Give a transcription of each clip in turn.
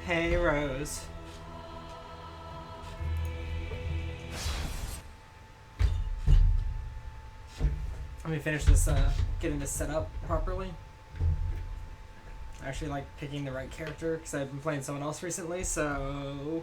Hey, Rose. Let me finish this, getting this set up properly. I actually like picking the right character because I've been playing someone else recently, so...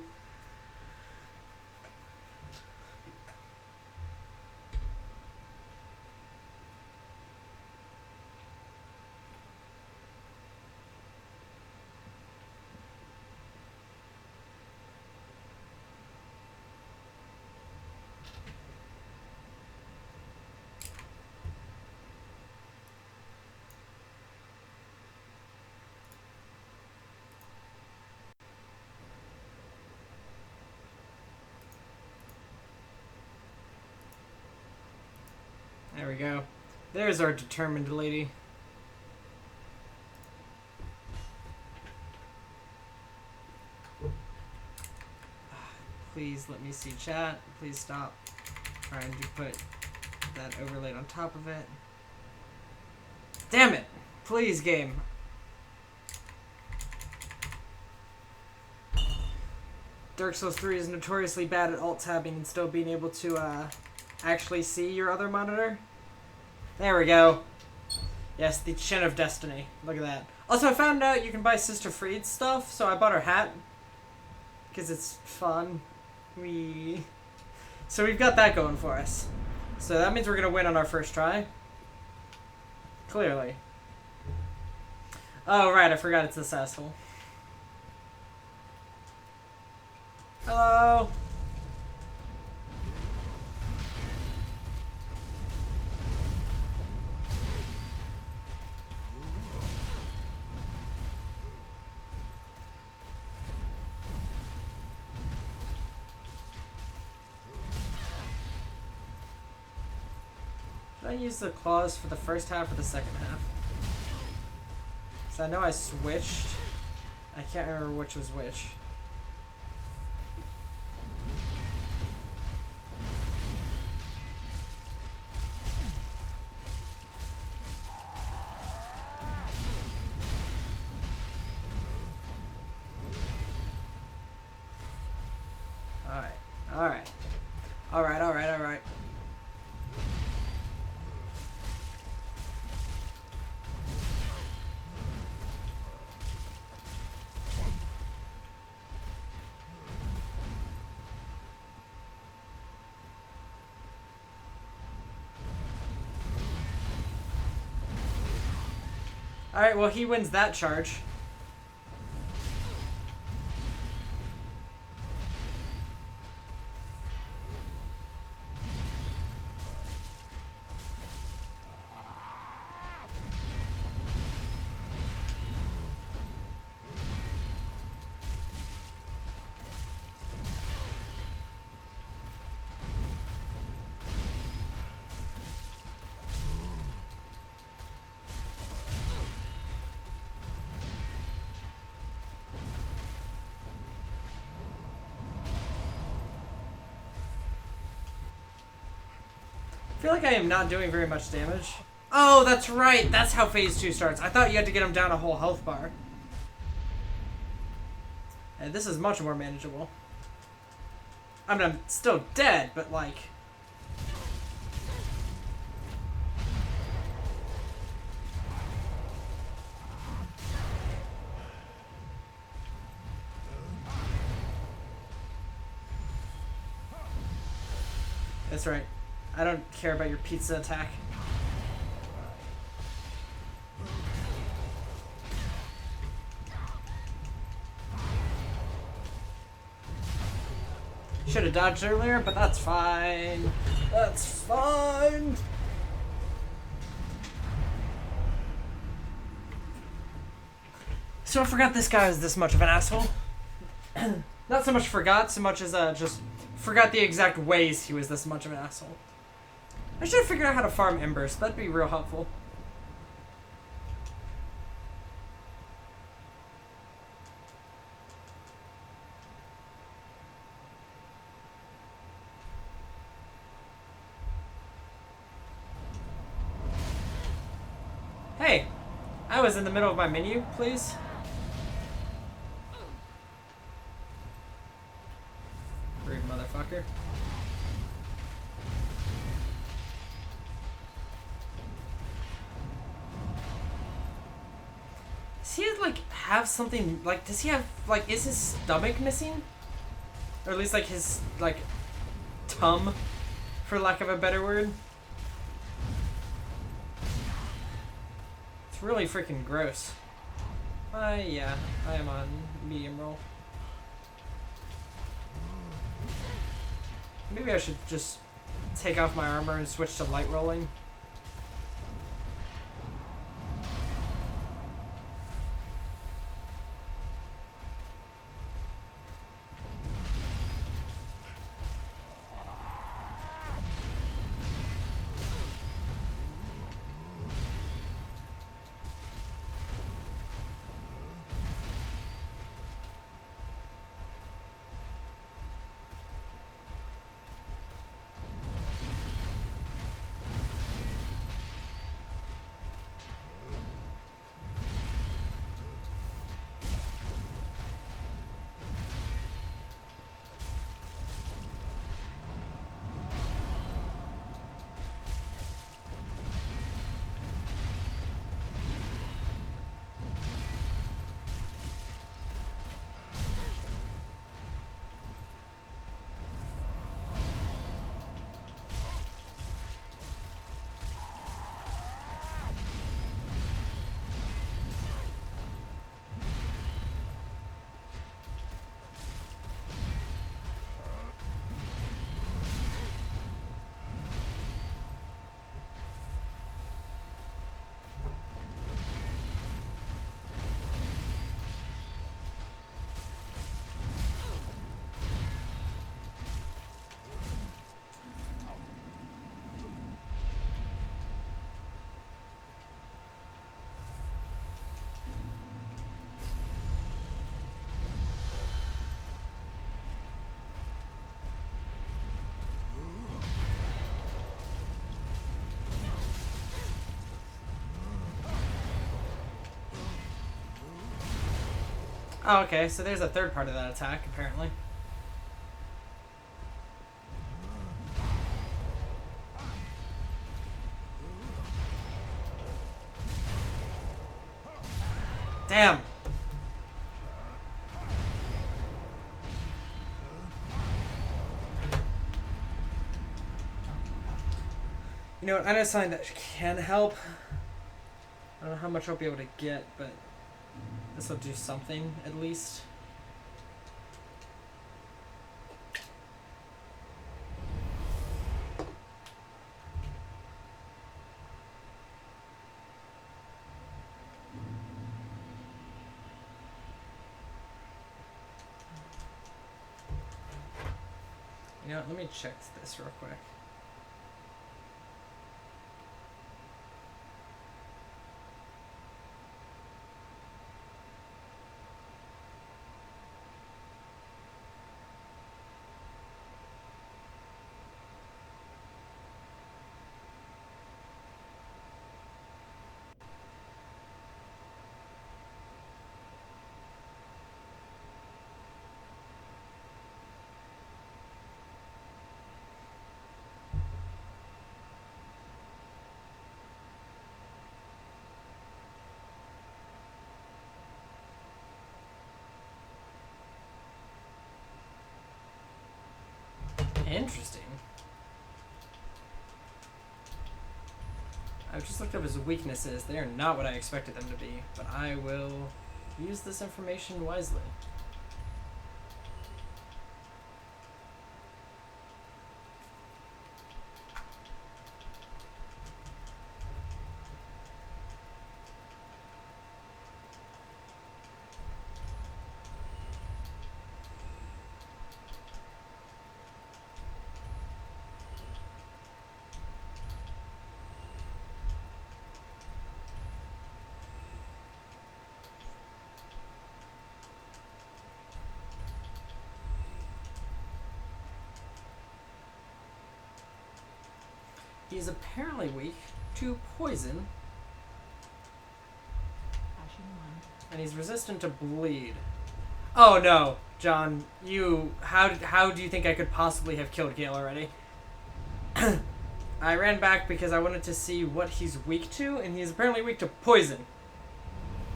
There we go. There's our determined lady. Please let me see chat. Please stop trying to put that overlaid on top of it. Damn it! Please, game. Dark Souls 3 is notoriously bad at alt-tabbing and still being able to actually see your other monitor. There we go. Yes, the Chin of Destiny. Look at that. Also, I found out you can buy Sister Freed's stuff, so I bought her hat. Because it's fun. So we've got that going for us. So that means we're going to win on our first try. Clearly. Oh, right, I forgot it's this asshole. Hello? Did I use the claws for the first half or the second half? So I know I switched. I can't remember which was which. Alright. Alright. Alright, alright, alright. Alright, well, he wins that charge. I feel like I am not doing very much damage. Oh, that's right. That's how phase 2 starts. I thought you had to get him down a whole health bar. And this is much more manageable. I mean, I'm still dead, but like... That's right. I don't care about your pizza attack. Should have dodged earlier, but that's fine. That's fine. So I forgot this guy was this much of an asshole. Not so much forgot, so much as just forgot the exact ways he was this much of an asshole. I should have figured out how to farm embers. That'd be real helpful. Hey, I was in the middle of my menu, please. motherfucker. Does he, like, have something, like, does he have, like, is his stomach missing? Or at least, like, his, like, tum, for lack of a better word? It's really freaking gross. Yeah, I am on medium roll. Maybe I should just take off my armor and switch to light rolling. Oh, okay, so there's a third part of that attack, apparently. Damn! You know what, I know something that can help. I don't know how much I'll be able to get, but this will do something, at least. You know what, let me check this real quick. Interesting. I've just looked up his weaknesses. They are not what I expected them to be, but I will use this information wisely. He is apparently weak to poison, and he's resistant to bleed. Oh no! John, how do you think I could possibly have killed Gale already? I ran back because I wanted to see what he's weak to, and he's apparently weak to poison.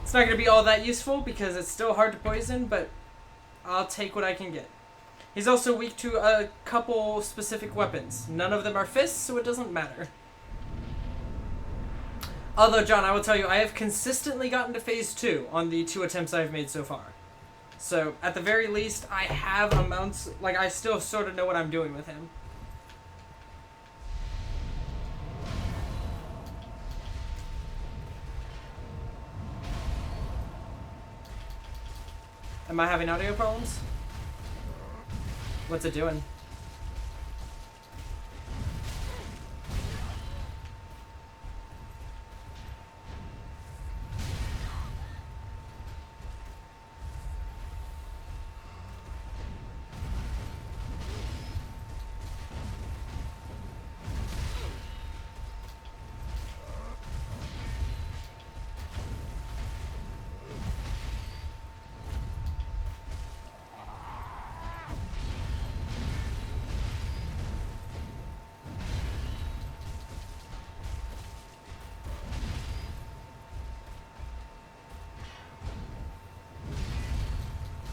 It's not going to be all that useful because it's still hard to poison, but I'll take what I can get. He's also weak to a couple specific weapons. None of them are fists, so it doesn't matter. Although, John, I will tell you, I have consistently gotten to phase 2 on the 2 attempts I've made so far. So, at the very least, I have amounts, like, I still sort of know what I'm doing with him. Am I having audio problems? What's it doing?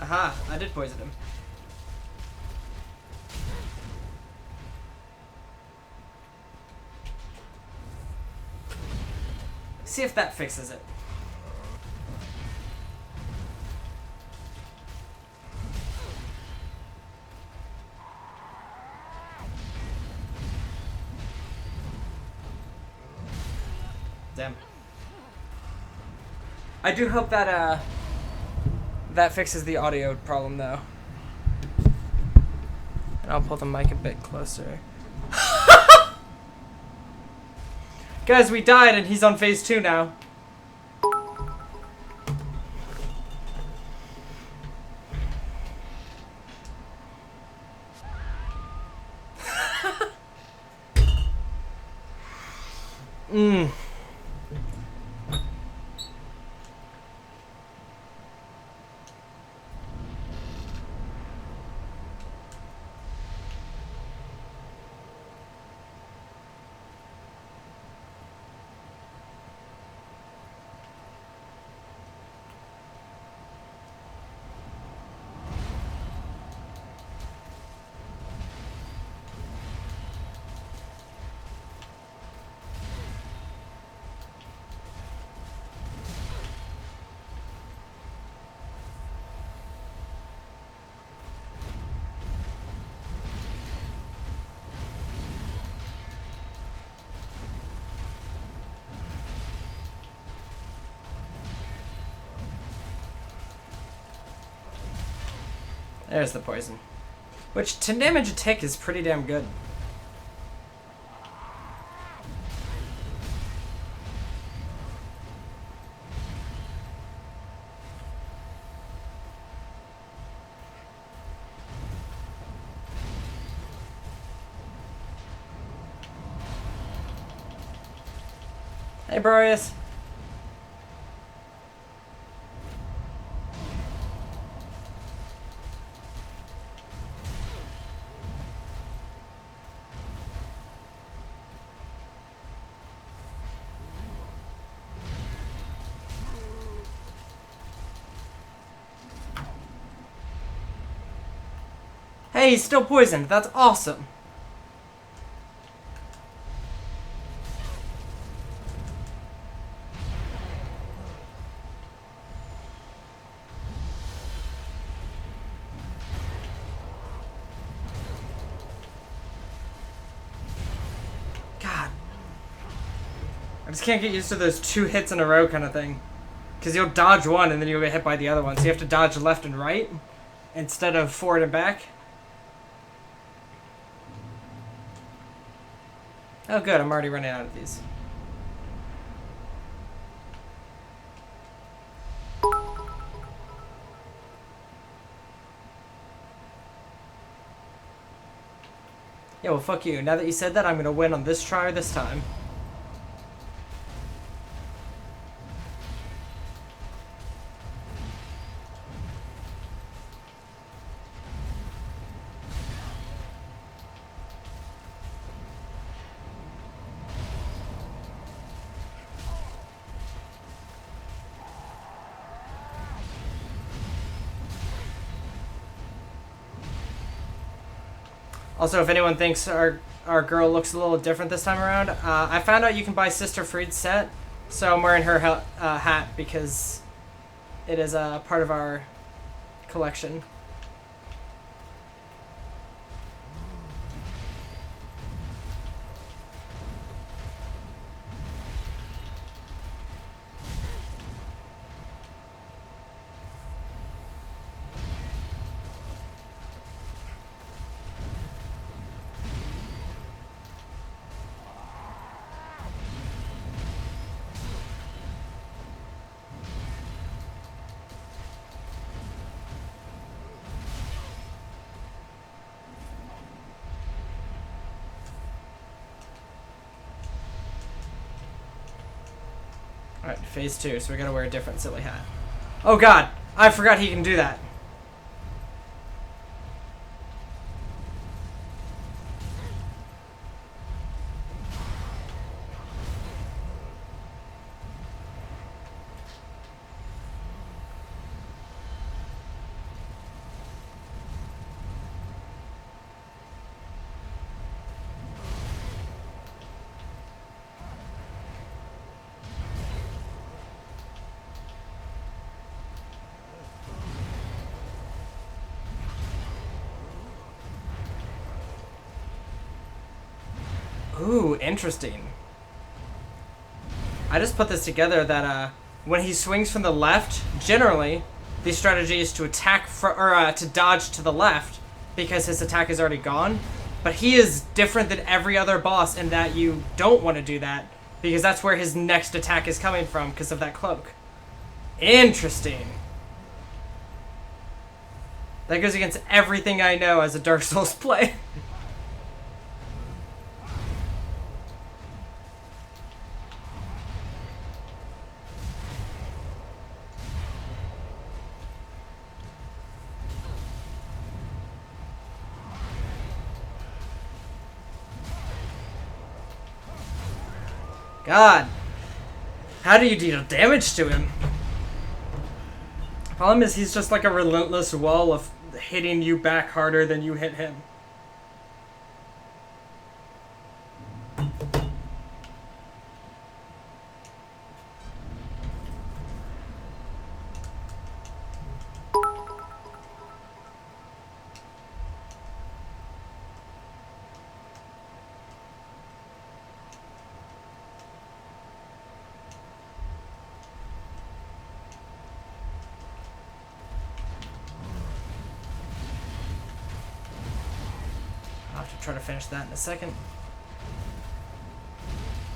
Aha, I did poison him. See if that fixes it. Damn. I do hope that, that fixes the audio problem, though. And I'll pull the mic a bit closer. Guys, we died and he's on phase 2 now. There's the poison. Which, to damage a tick, is pretty damn good. Hey, Boreas. Hey, he's still poisoned. That's awesome. God. I just can't get used to those 2 hits in a row kind of thing. Because you'll dodge one and then you'll get hit by the other one. So you have to dodge left and right instead of forward and back. Oh good, I'm already running out of these. Yeah, well fuck you. Now that you said that, I'm gonna win on this try or this time. Also, if anyone thinks our girl looks a little different this time around, I found out you can buy Sister Freed's set, so I'm wearing her hat because it is a part of our collection. Alright, phase 2, so we gotta wear a different silly hat. Oh god! I forgot he can do that. Ooh, interesting. I just put this together that when he swings from the left, generally, the strategy is to attack to dodge to the left because his attack is already gone. But he is different than every other boss in that you don't want to do that because that's where his next attack is coming from because of that cloak. Interesting. That goes against everything I know as a Dark Souls play. God, how do you deal damage to him? Problem is he's just like a relentless wall of hitting you back harder than you hit him. Try to finish that in a second.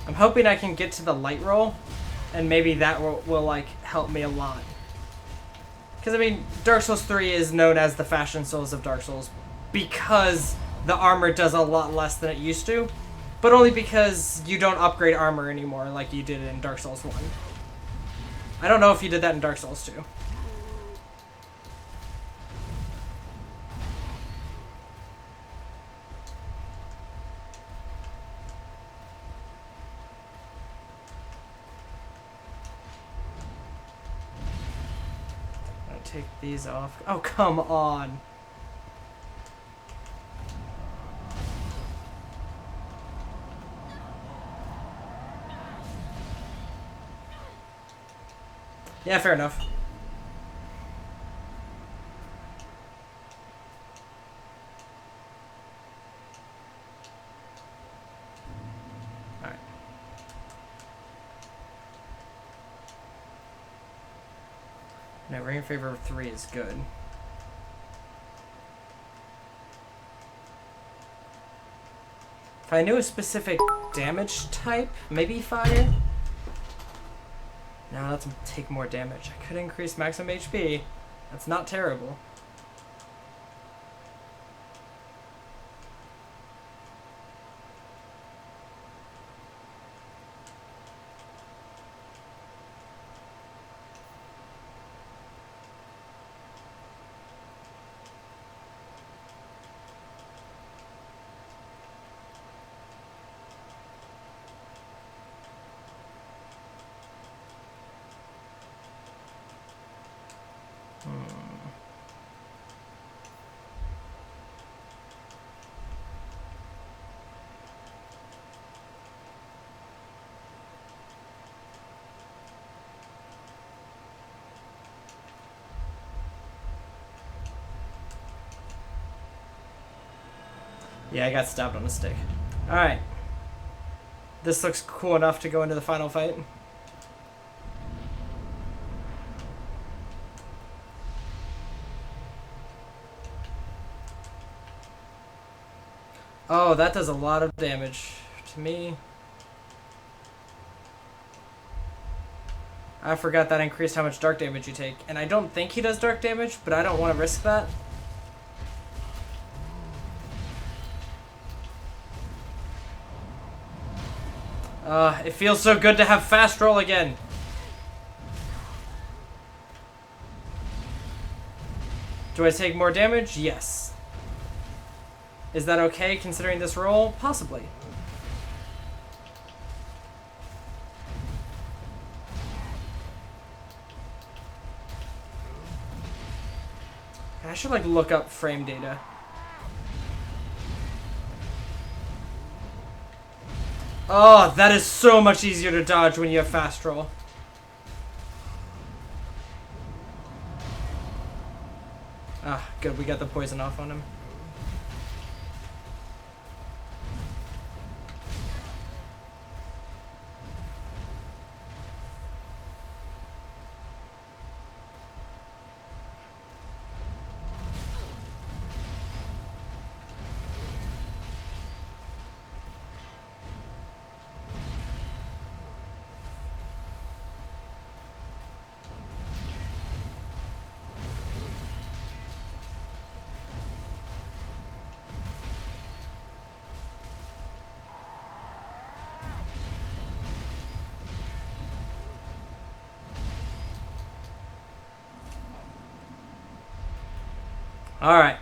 I'm hoping I can get to the light roll, and maybe that will like help me a lot. Because I mean, Dark Souls 3 is known as the Fashion Souls of Dark Souls because the armor does a lot less than it used to, but only because you don't upgrade armor anymore like you did in Dark Souls 1. I don't know if you did that in Dark Souls 2. Take these off. Oh, come on. Yeah, fair enough. Alright. No, Ring in Favor of 3 is good. If I knew a specific damage type, maybe fire? Now let's take more damage. I could increase maximum HP. That's not terrible. Yeah, I got stabbed on a stick. Alright. This looks cool enough to go into the final fight. Oh, that does a lot of damage to me. I forgot that increased how much dark damage you take. And I don't think he does dark damage, but I don't want to risk that. It feels so good to have fast roll again. Do I take more damage? Yes. Is that okay considering this roll? Possibly. I should like look up frame data. Oh, that is so much easier to dodge when you have fast roll. Ah, good. We got the poison off on him. All right.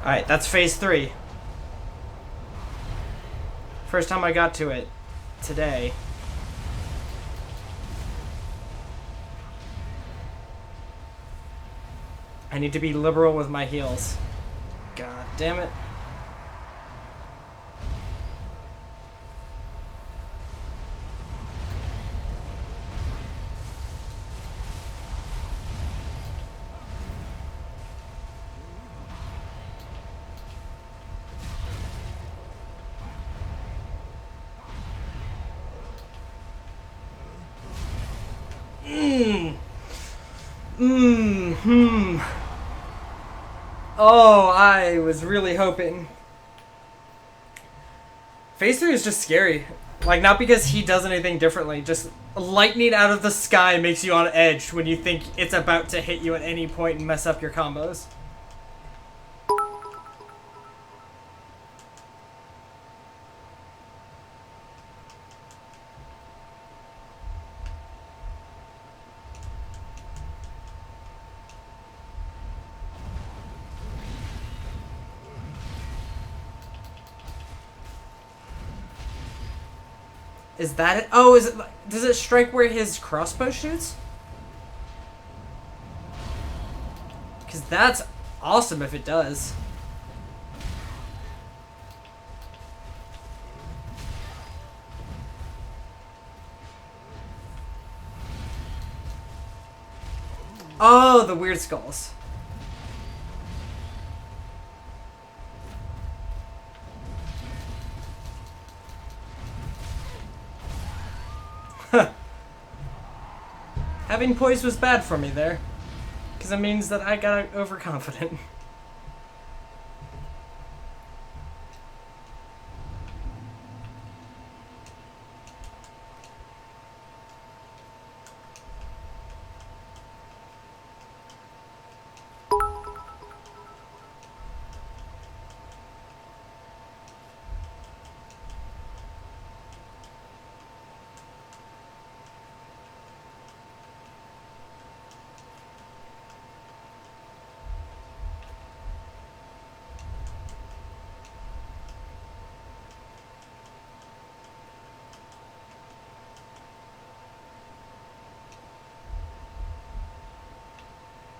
Alright, that's phase 3. First time I got to it. Today. I need to be liberal with my heals. God damn it. Oh, I was really hoping. Phase 3 is just scary. Like, not because he does anything differently, just lightning out of the sky makes you on edge when you think it's about to hit you at any point and mess up your combos. Is that it? Oh, is it? Does it strike where his crossbow shoots? Because that's awesome if it does. Oh, the weird skulls. Having poise was bad for me there. Because it means that I got overconfident.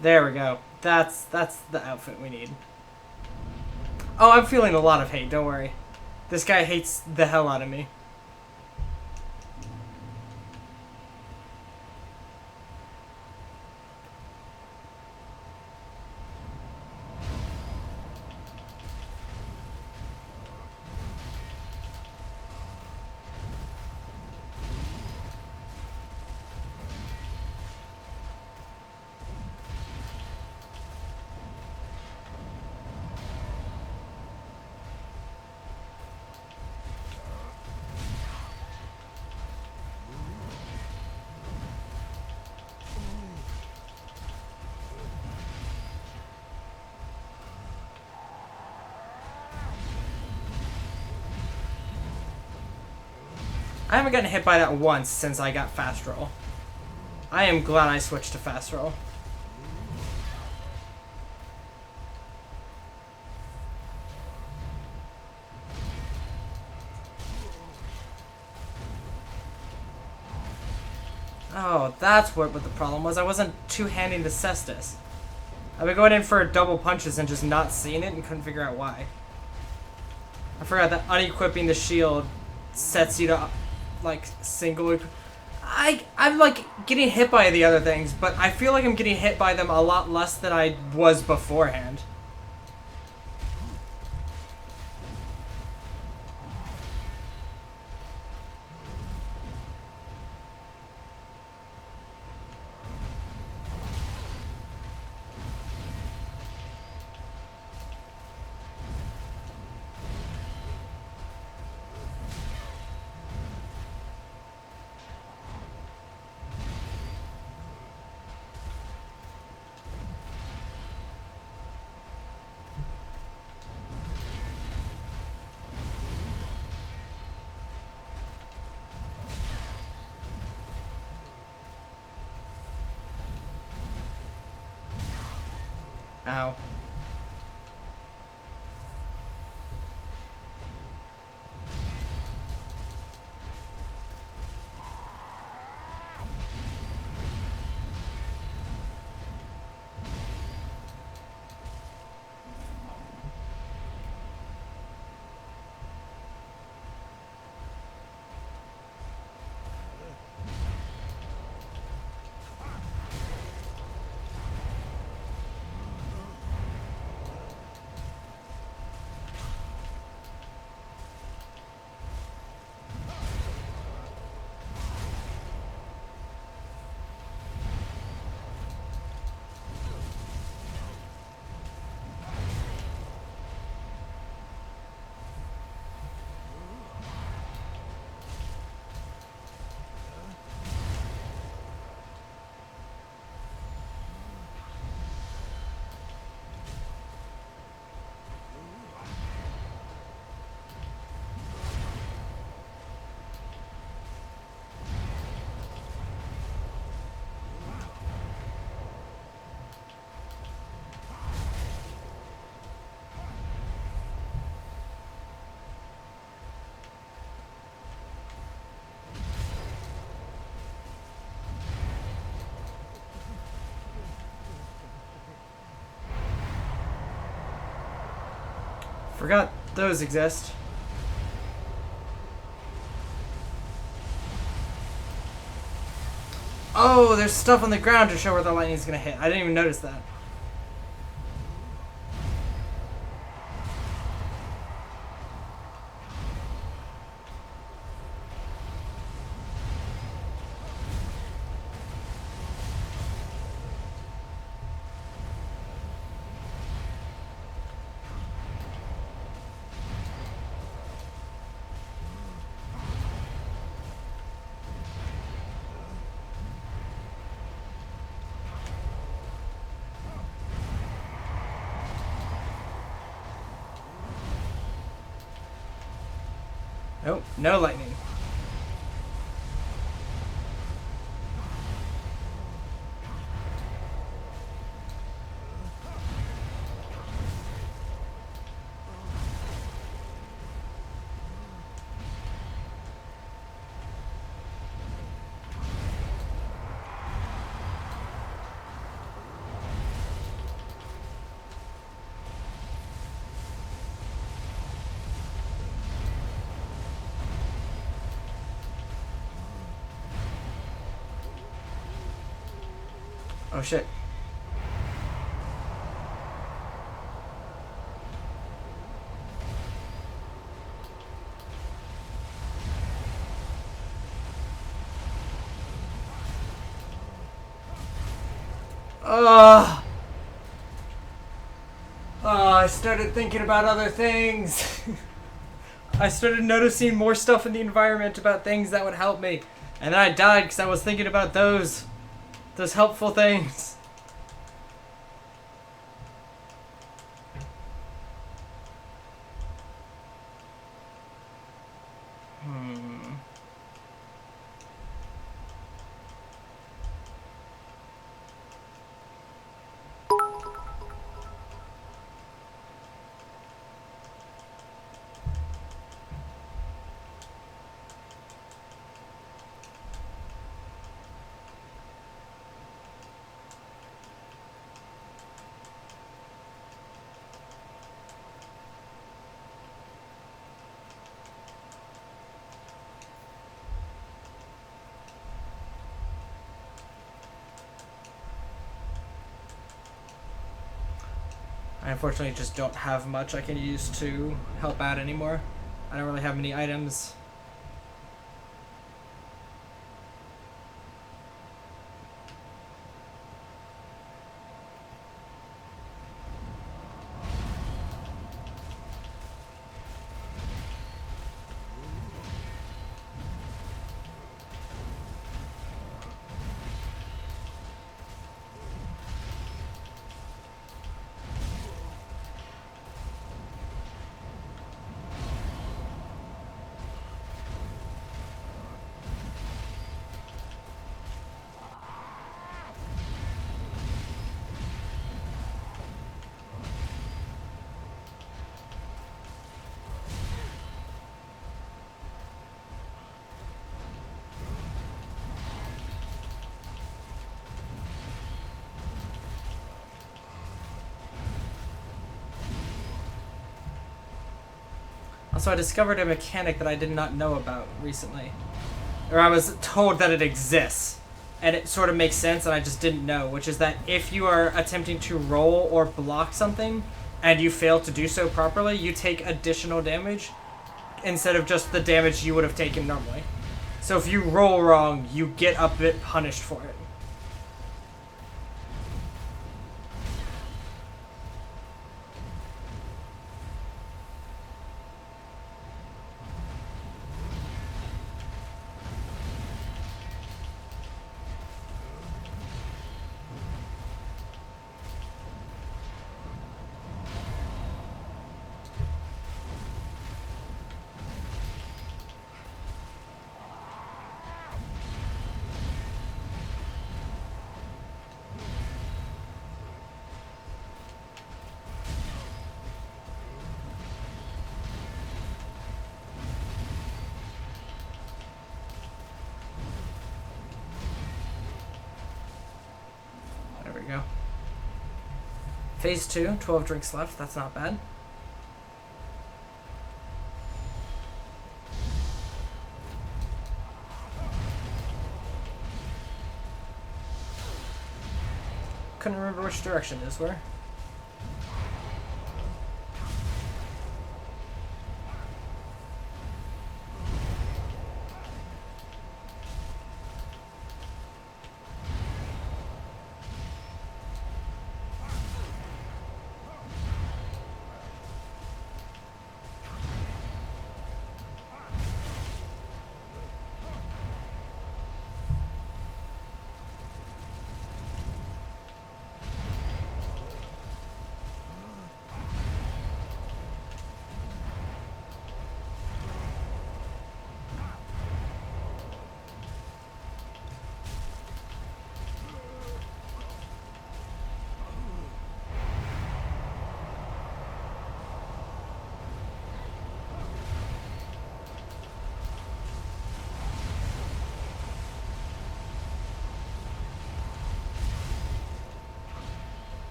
There we go. That's the outfit we need. Oh, I'm feeling a lot of hate, don't worry. This guy hates the hell out of me. I haven't gotten hit by that once since I got fast roll. I am glad I switched to fast roll. Oh, that's what the problem was. I wasn't two-handing the cestus. I've been going in for double punches and just not seeing it and couldn't figure out why. I forgot that unequipping the shield sets you to, like, single... I'm, like, getting hit by the other things, but I feel like I'm getting hit by them a lot less than I was beforehand. Ow. Forgot those exist. Oh, there's stuff on the ground to show where the lightning's gonna hit. I didn't even notice that. Nope, no lightning. Oh shit. I started thinking about other things. I started noticing more stuff in the environment about things that would help me. And then I died because I was thinking about those helpful things. I unfortunately just don't have much I can use to help out anymore. I don't really have many items. Also, I discovered a mechanic that I did not know about recently. Or I was told that it exists. And it sort of makes sense, and I just didn't know. Which is that if you are attempting to roll or block something, and you fail to do so properly, you take additional damage instead of just the damage you would have taken normally. So if you roll wrong, you get a bit punished for it. Go. Phase 2, 12 drinks left. That's not bad. couldn't remember which direction this were.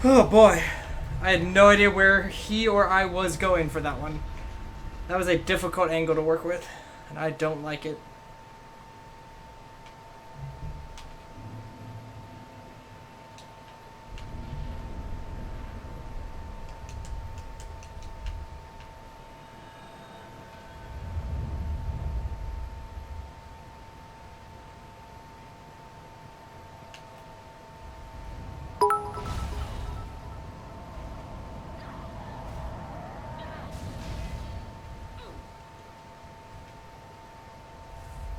Oh boy, I had no idea where he or I was going for that one. That was a difficult angle to work with, and I don't like it.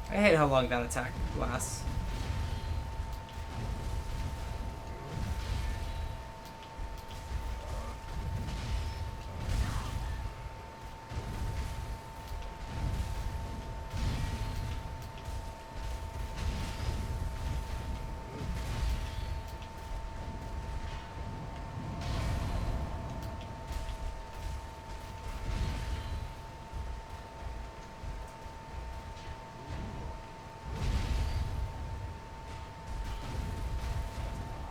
I hate how long that attack lasts.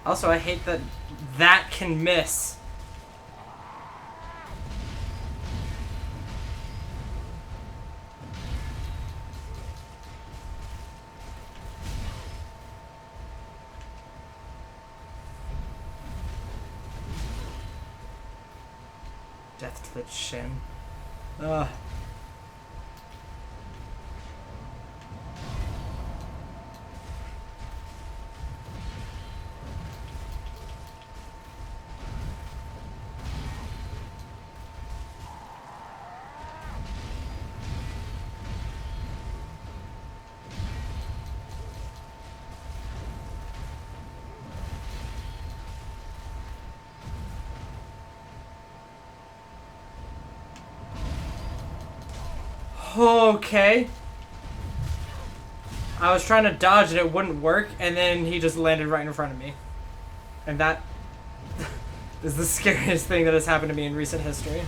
Also, I hate that that can miss. Death to the chin. Ugh. Okay. I was trying to dodge and it wouldn't work, and then he just landed right in front of me. And that is the scariest thing that has happened to me in recent history.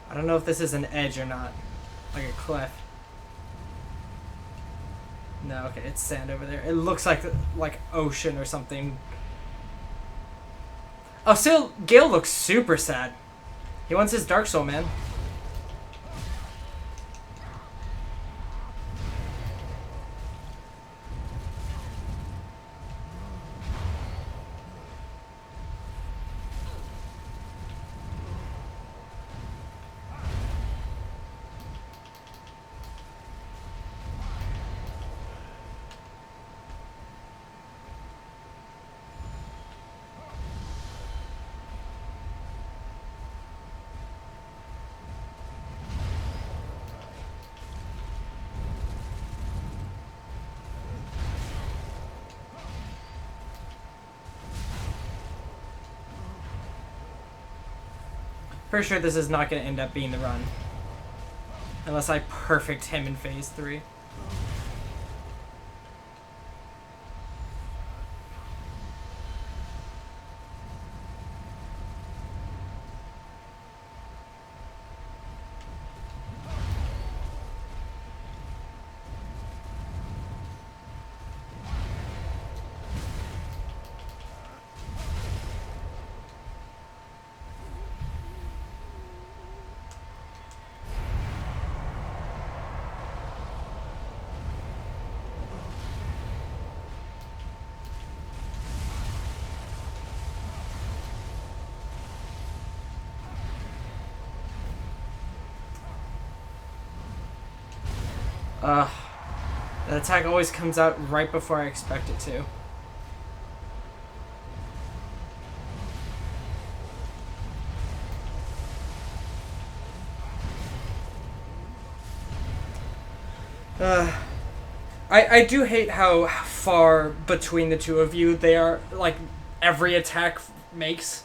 I don't know if this is an edge or not. Like a cliff. No, okay, it's sand over there. It looks like ocean or something. Oh, still, Gale looks super sad. He wants his Dark Soul, man. Pretty sure this is not going to end up being the run. Unless I perfect him in phase 3. That attack always comes out right before I expect it to. I do hate how far between the two of you they are, like, every attack makes.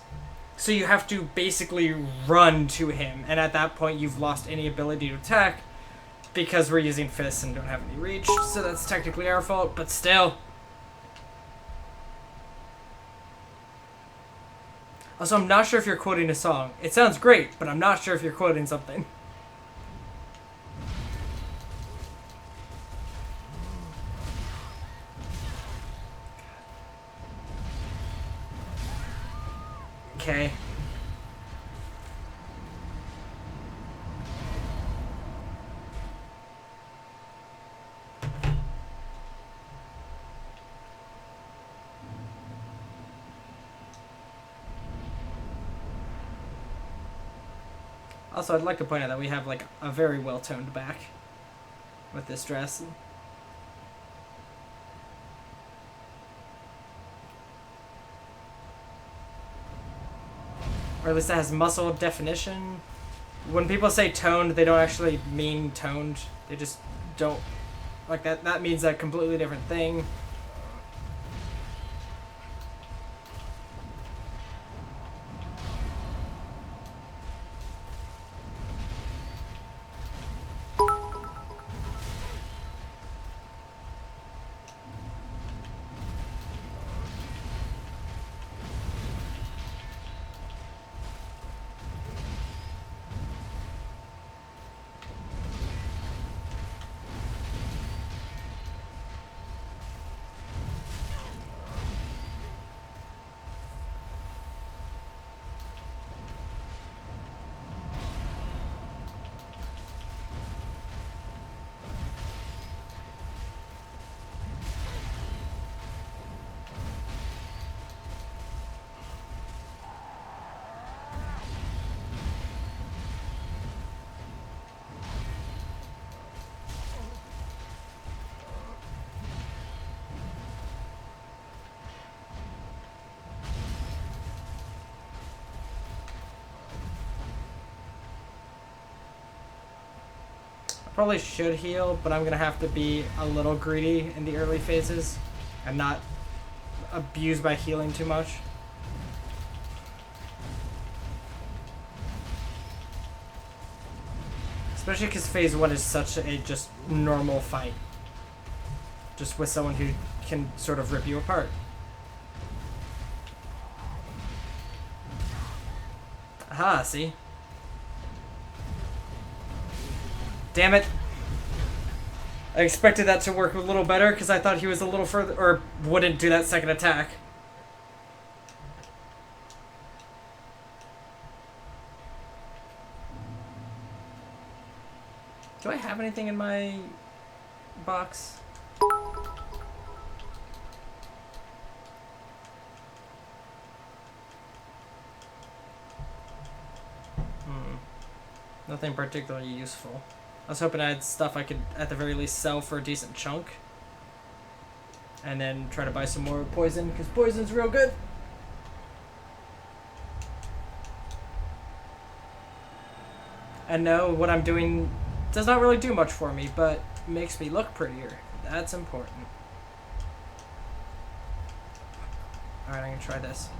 So you have to basically run to him, and at that point you've lost any ability to attack because we're using fists and don't have any reach, so that's technically our fault, but still. Also, I'm not sure if you're quoting a song. It sounds great, but I'm not sure if you're quoting something. Okay. Also, I'd like to point out that we have, like, a very well-toned back with this dress. Or at least it has muscle definition. When people say toned, they don't actually mean toned. They just don't... Like, that means a completely different thing. Probably should heal, but I'm gonna have to be a little greedy in the early phases and not abuse my healing too much. Especially because phase 1 is such a just normal fight. Just with someone who can sort of rip you apart. Aha, see? Damn it. I expected that to work a little better because I thought he was a little further, or wouldn't do that second attack. Do I have anything in my box? Nothing particularly useful. I was hoping I had stuff I could, at the very least, sell for a decent chunk. And then try to buy some more poison, because poison's real good. And no, what I'm doing does not really do much for me, but makes me look prettier. That's important. Alright, I'm gonna try this.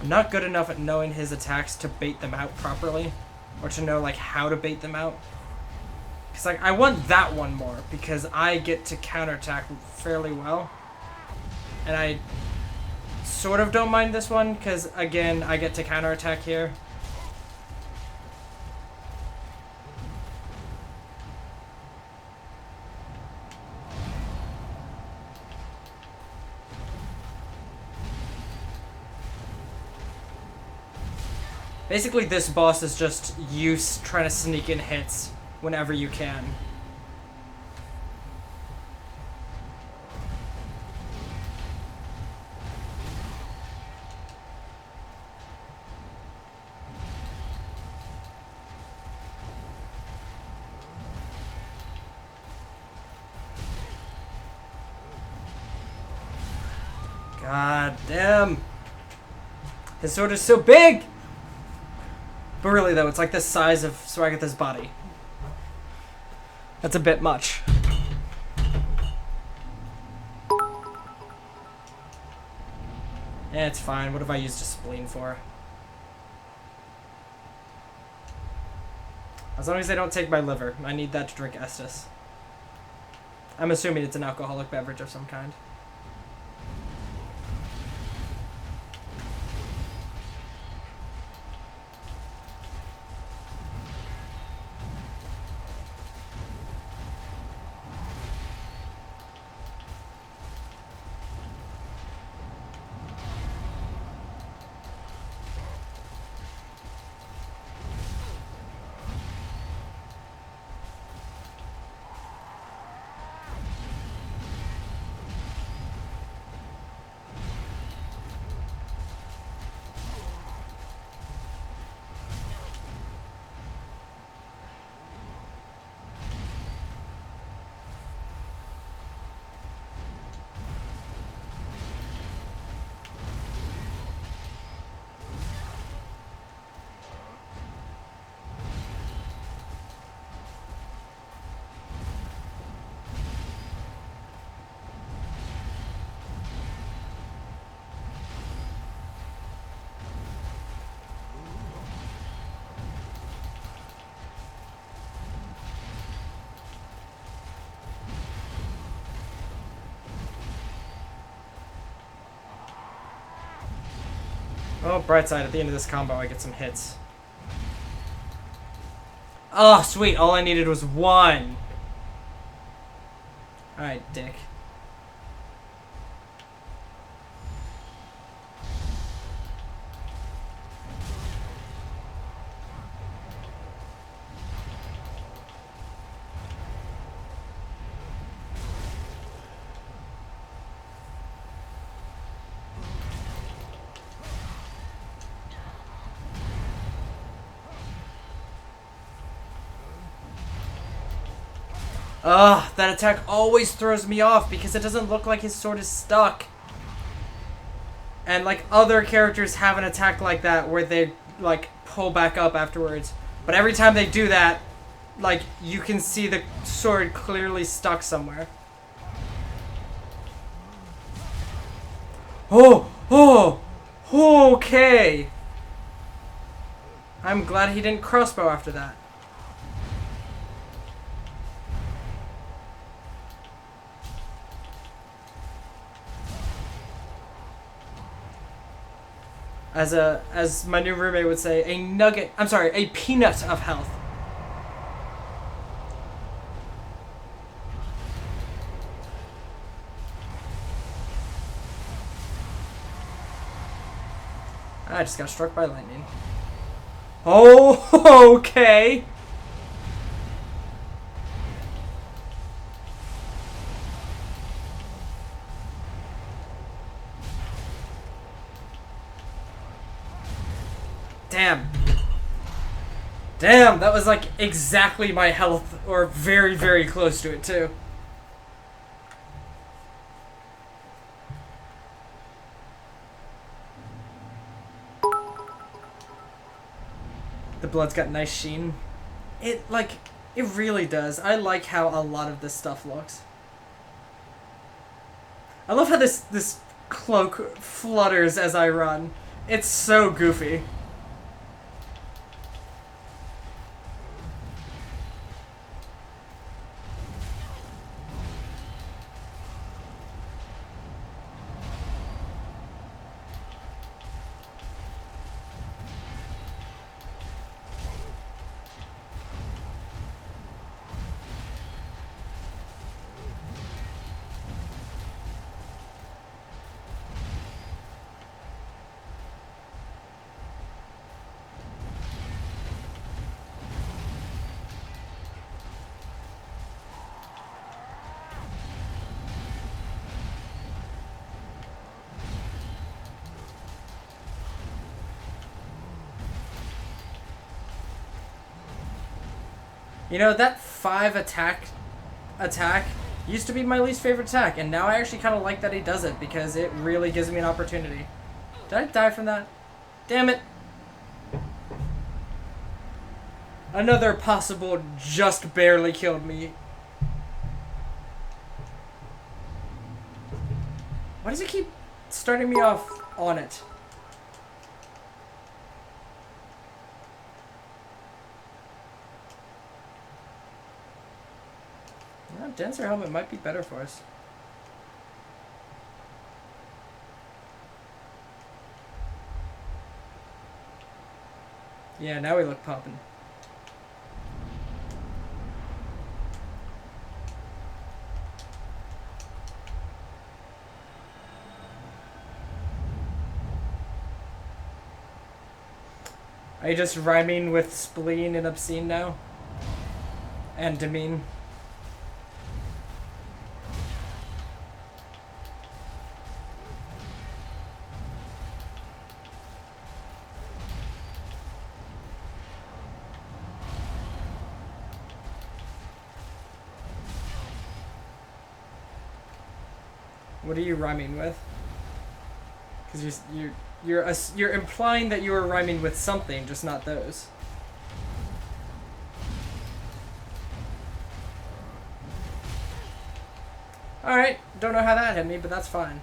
I'm not good enough at knowing his attacks to bait them out properly. Or to know, like, how to bait them out. Because, like, I want that one more. Because I get to counterattack fairly well. And I sort of don't mind this one. Because, again, I get to counterattack here. Basically, this boss is just you trying to sneak in hits whenever you can. God damn. His sword is so big! But really, though, it's like the size of Swiggity's body. That's a bit much. Eh, it's fine. What have I used a spleen for? As long as they don't take my liver. I need that to drink Estus. I'm assuming it's an alcoholic beverage of some kind. Oh, bright side, at the end of this combo I get some hits. Oh, sweet, all I needed was one. Alright, dick. Ugh, that attack always throws me off because it doesn't look like his sword is stuck. And, like, other characters have an attack like that where they, like, pull back up afterwards. But every time they do that, like, you can see the sword clearly stuck somewhere. Oh, okay. I'm glad he didn't crossbow after that. As my new roommate would say, a peanut of health. I just got struck by lightning. Oh, okay. Damn, that was like exactly my health, or very, very close to it too. The blood's got nice sheen. It really does. I like how a lot of this stuff looks. I love how this cloak flutters as I run. It's so goofy. You know, that 5 attack used to be my least favorite attack, and now I actually kind of like that he does it because it really gives me an opportunity. Did I die from that? Damn it. Another possible just barely killed me. Why does it keep starting me off on it? Denser helmet might be better for us. Yeah, now we look poppin'. Are you just rhyming with spleen and obscene now? And demean? What are you rhyming with? Because you're implying that you are rhyming with something, just not those. All right, don't know how that hit me, but that's fine.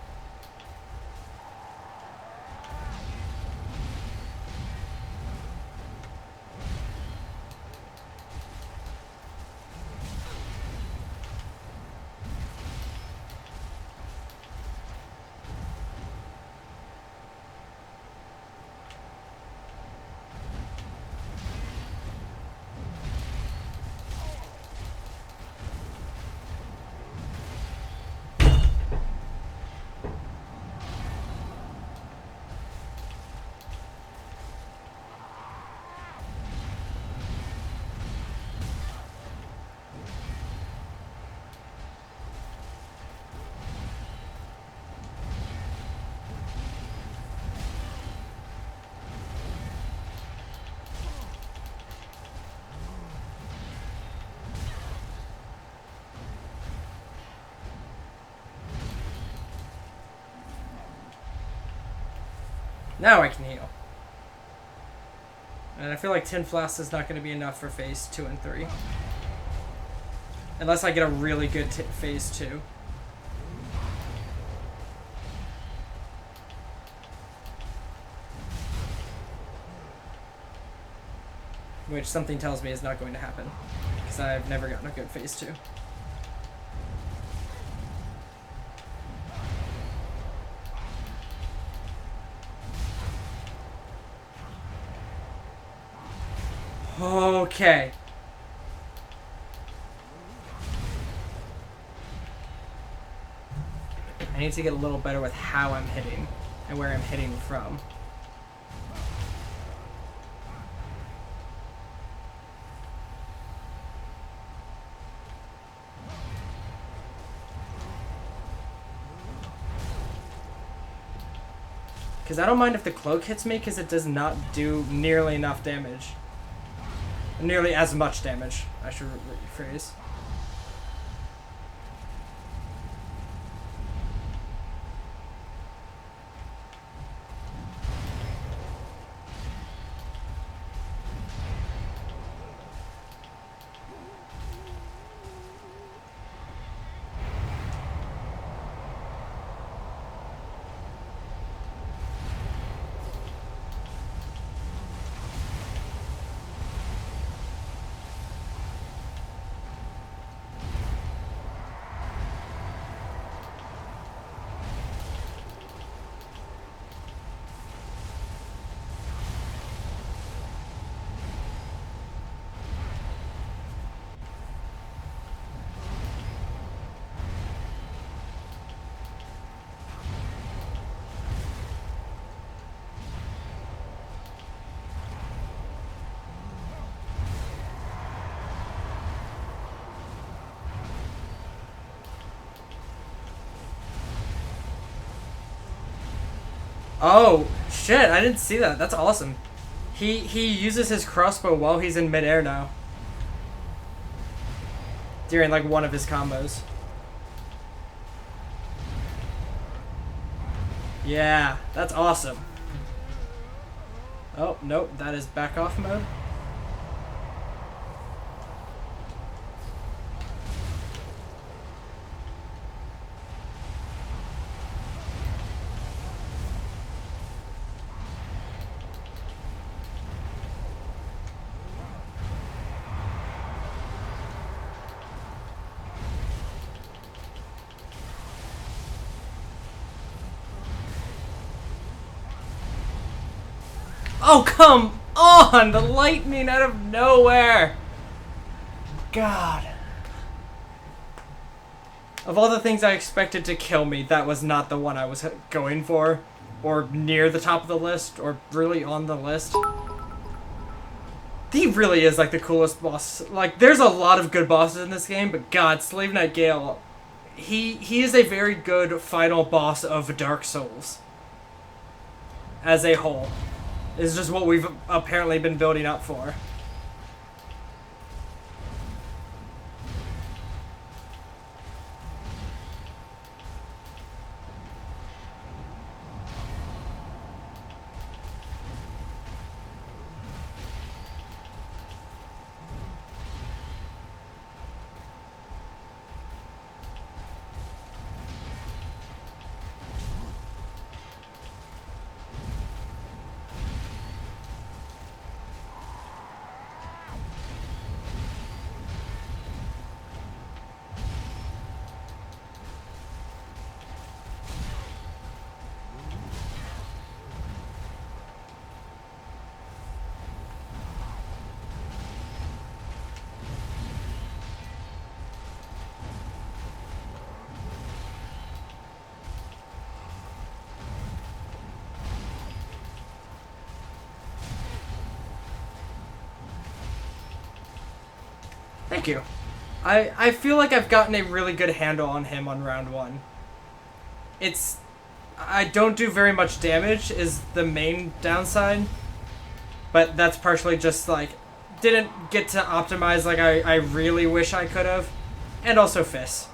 Now I can heal. And I feel like 10 flasks is not going to be enough for phase 2 and 3. Unless I get a really good phase 2. Which something tells me is not going to happen. Because I've never gotten a good phase 2. Okay. I need to get a little better with how I'm hitting and where I'm hitting from. Because I don't mind if the cloak hits me because it does not do nearly enough damage. Nearly as much damage, I should rephrase. Oh, shit, I didn't see that. That's awesome. He uses his crossbow while he's in midair now. During, like, one of his combos. Yeah, that's awesome. Oh, nope, that is back off mode. Oh, come on! The lightning out of nowhere! God. Of all the things I expected to kill me, that was not the one I was going for. Or near the top of the list, or really on the list. He really is, like, the coolest boss. Like, there's a lot of good bosses in this game, but God, Slave Knight Gale, he is a very good final boss of Dark Souls. As a whole. Is just what we've apparently been building up for. Thank you. I feel like I've gotten a really good handle on him on round 1. I don't do very much damage is the main downside. But that's partially just like, didn't get to optimize like I really wish I could have. And also Fist.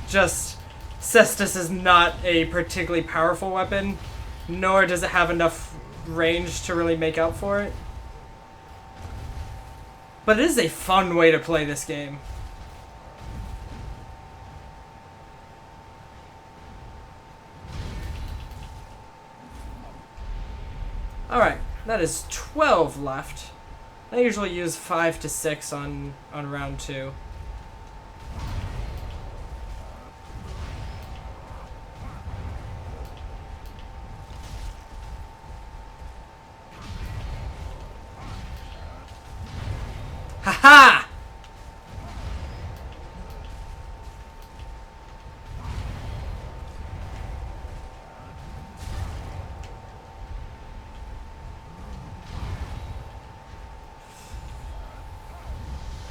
Just, Cestus is not a particularly powerful weapon, nor does it have enough range to really make up for it. But it is a fun way to play this game. Alright, that is 12 left. I usually use 5 to 6 on round 2. Ha-ha!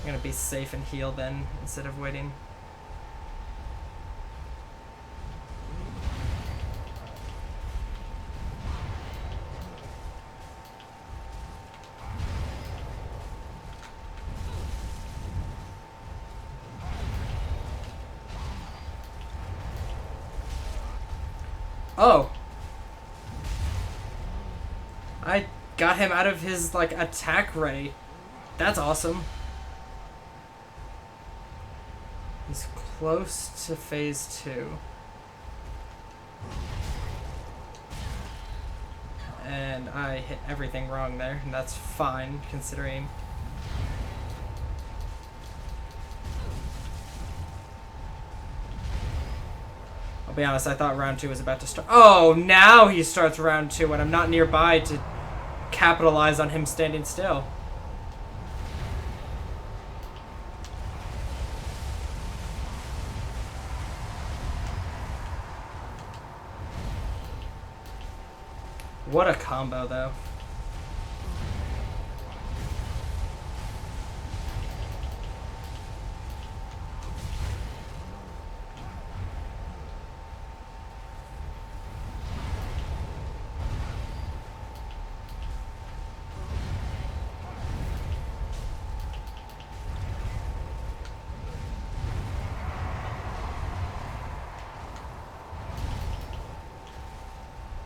I'm gonna be safe and heal then, instead of waiting. Oh. I got him out of his, like, attack ready. That's awesome. He's close to phase 2. And I hit everything wrong there, and that's fine, considering... I'll be honest, I thought round 2 was about to start. Oh, now he starts round 2 when I'm not nearby to capitalize on him standing still. What a combo, though.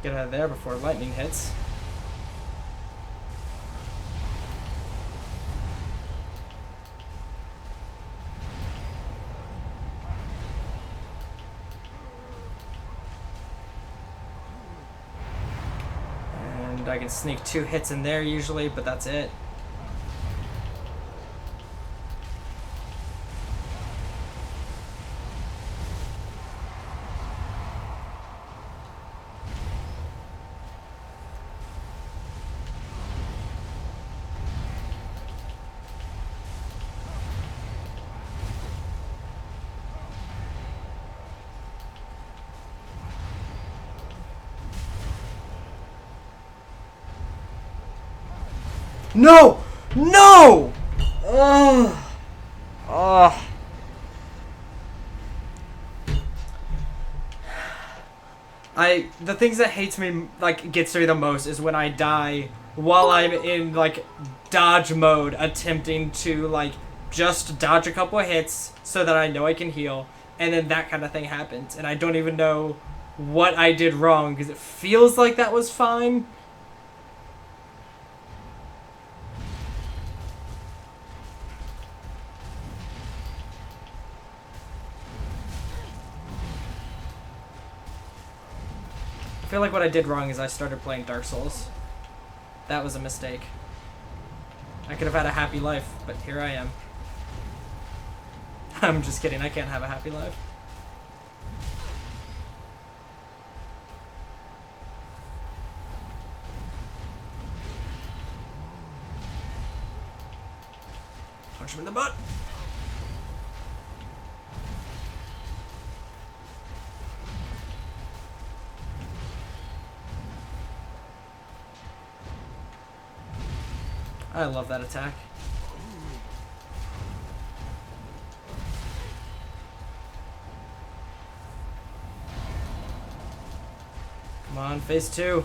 Get out of there before lightning hits. And I can sneak 2 hits in there usually, but that's it. No! No! Ugh. Ugh. The things that hates me, like, gets to me the most is when I die while I'm in, like, dodge mode, attempting to, like, just dodge a couple of hits so that I know I can heal, and then that kind of thing happens, and I don't even know what I did wrong, because it feels like that was fine. I feel like what I did wrong is I started playing Dark Souls. That was a mistake. I could have had a happy life, but here I am. I'm just kidding, I can't have a happy life. Punch him in the butt! I love that attack. Come on, phase 2.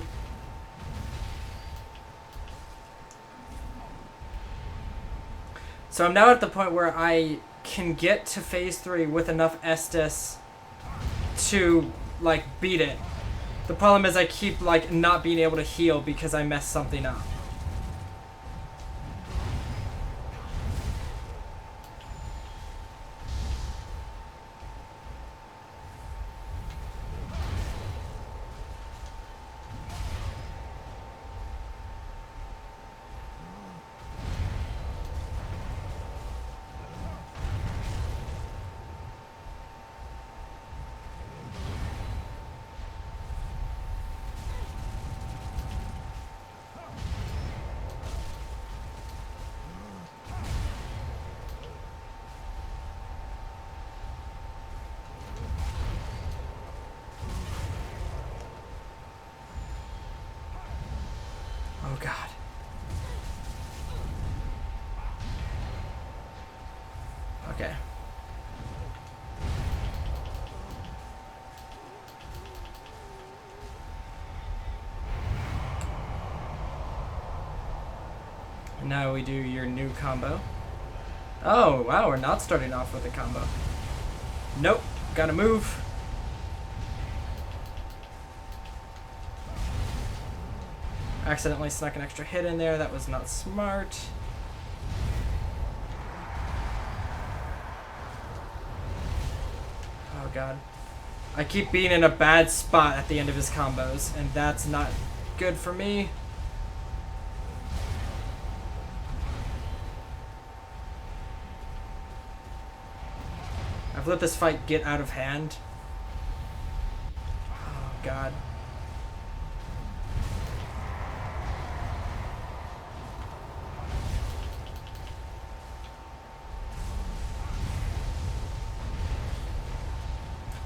So I'm now at the point where I can get to phase 3 with enough Estus to, like, beat it. The problem is I keep, like, not being able to heal because I messed something up. Oh god. Okay. And now we do your new combo. Oh, wow, we're not starting off with a combo. Nope, gotta move. Accidentally snuck an extra hit in there. That was not smart. Oh god. I keep being in a bad spot at the end of his combos, and that's not good for me. I've let this fight get out of hand. Oh god.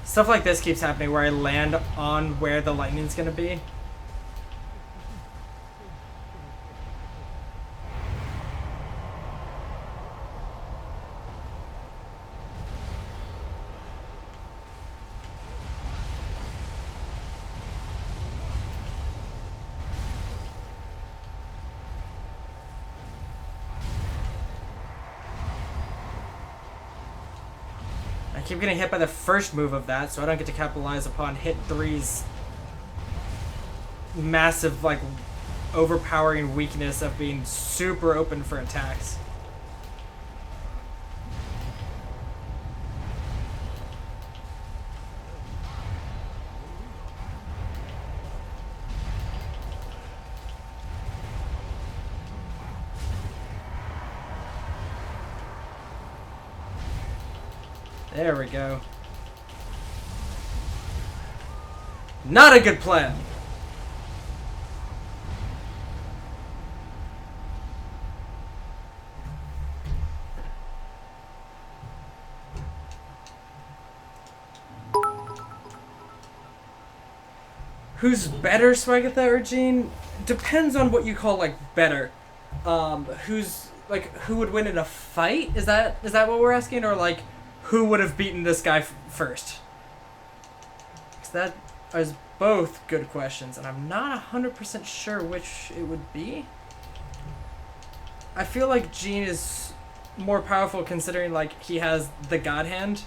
Stuff like this keeps happening where I land on where the lightning's gonna be. I keep getting hit by the first move of that, so I don't get to capitalize upon hit 3's massive, like, overpowering weakness of being super open for attacks. There we go. Not a good plan. Who's better, Swiggitty or Jean? Depends on what you call, like, better. Who's, like, who would win in a fight? Is that what we're asking? Or, like, who would have beaten this guy first? Because that is both good questions, and I'm not 100% sure which it would be. I feel like Jean is more powerful considering, like, he has the God Hand.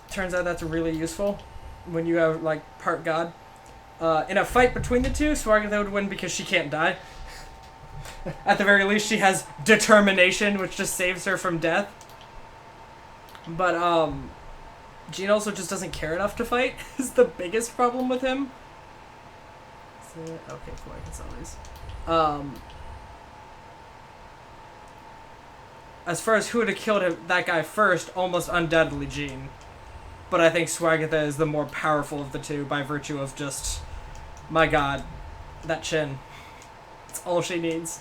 Turns out that's really useful when you have, like, part God. In a fight between the two, Swiggitty would win because she can't die. At the very least, she has determination, which just saves her from death. But, Jean also just doesn't care enough to fight, is the biggest problem with him. Okay, cool, I can sell these. As far as who would have killed that guy first, almost undoubtedly Jean. But I think Swiggitty is the more powerful of the two by virtue of just, my god, that chin. It's all she needs.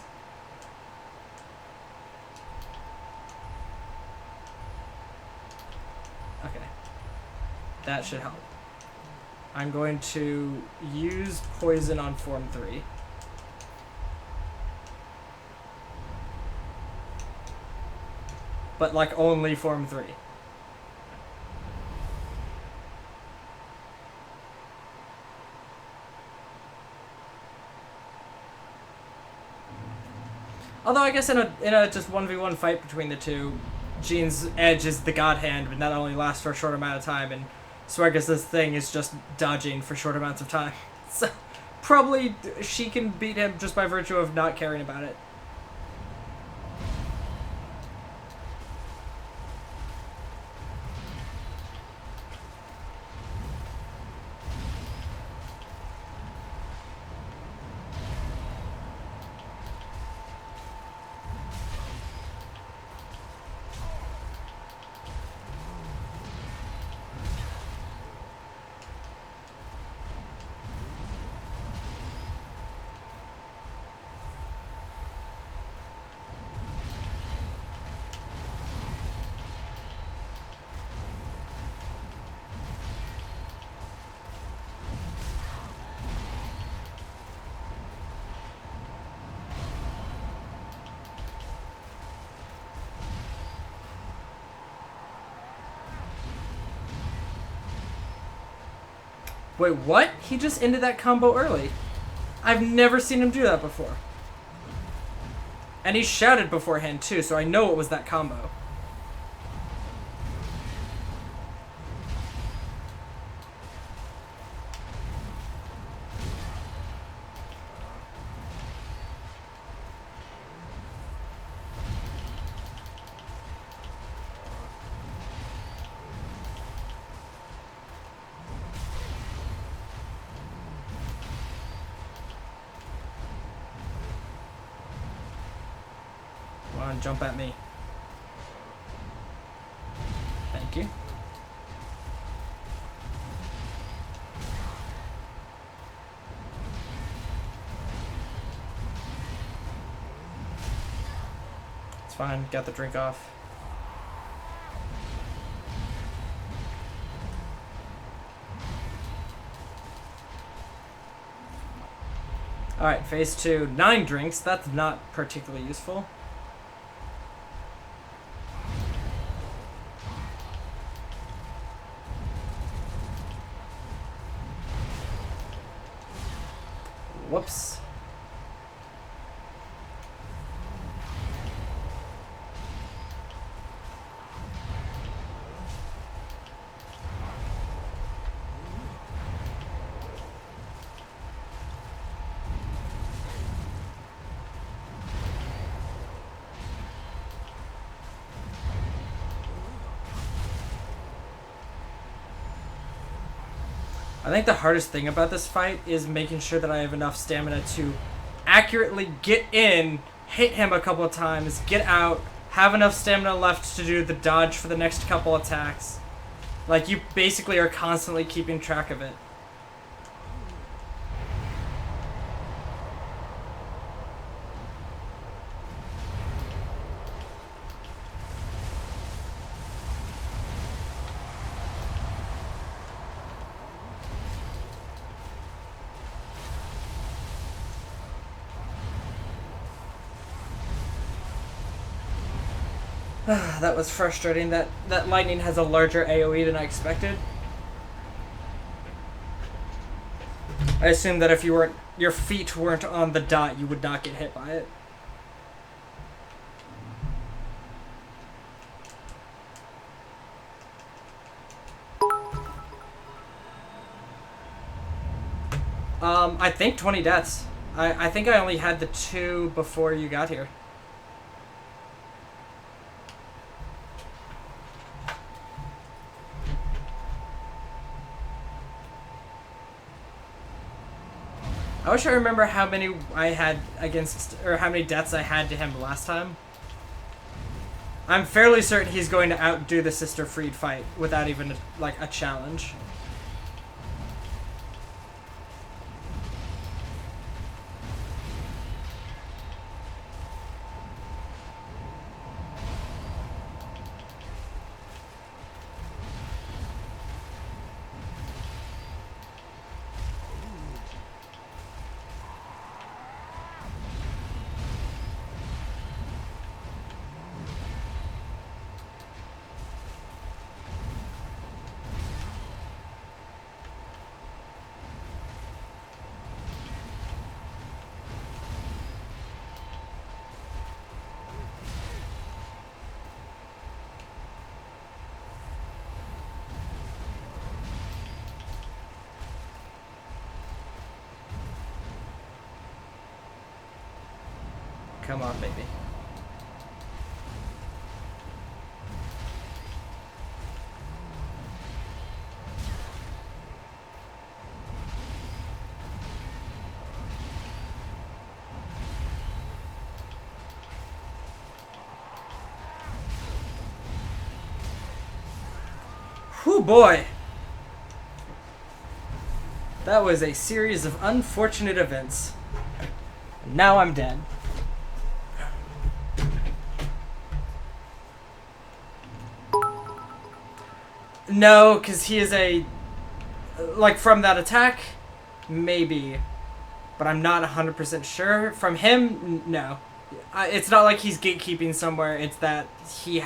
Okay. That should help. I'm going to use poison on Form 3. But, like, only Form 3. Although I guess in a just 1v1 fight between the two, Jean's edge is the God Hand, but that only lasts for a short amount of time, and Swiggity's thing is just dodging for short amounts of time. So probably she can beat him just by virtue of not caring about it. Wait, what? He just ended that combo early. I've never seen him do that before. And he shouted beforehand too, so I know it was that combo. Jump at me. Thank you. It's fine, got the drink off. Alright, phase 2. 9 drinks, that's not particularly useful. Whoops. I think the hardest thing about this fight is making sure that I have enough stamina to accurately get in, hit him a couple of times, get out, have enough stamina left to do the dodge for the next couple attacks. Like, you basically are constantly keeping track of it. That was frustrating. That lightning has a larger AoE than I expected. I assumed that if your feet weren't on the dot, you would not get hit by it. I think 20 deaths. I think I only had the 2 before you got here. I wish I remember how many I had against, or how many deaths I had to him last time. I'm fairly certain he's going to outdo the Sister Freed fight without even, like, a challenge. Come on, baby. Whew, boy. That was a series of unfortunate events. Now I'm dead. No, because he is a... Like, from that attack, maybe. But I'm not 100% sure. From him, no. It's not like he's gatekeeping somewhere. It's that he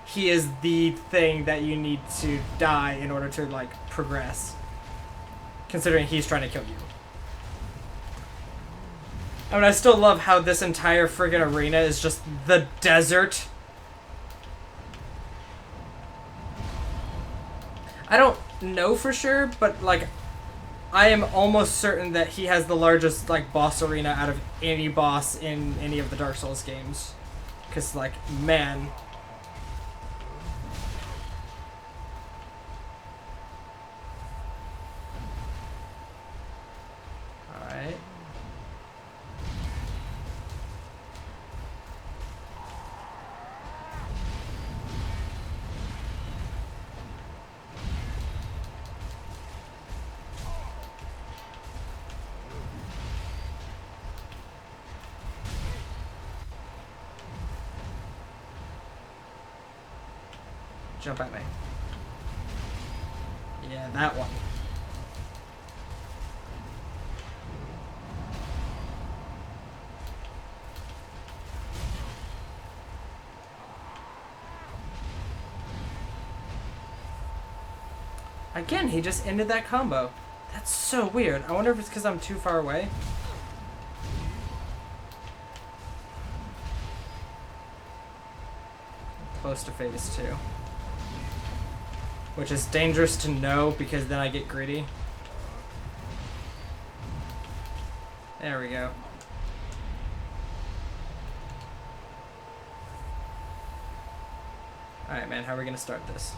he is the thing that you need to die in order to, like, progress. Considering he's trying to kill you. I mean, I still love how this entire friggin' arena is just the desert. I don't know for sure, but, like, I am almost certain that he has the largest, like, boss arena out of any boss in any of the Dark Souls games. Because, like, man. Alright. Jump at me. Yeah, that one. Again, he just ended that combo. That's so weird. I wonder if it's because I'm too far away. Close to phase 2. Which is dangerous to know because then I get greedy. There we go. Alright, man, how are we gonna start this?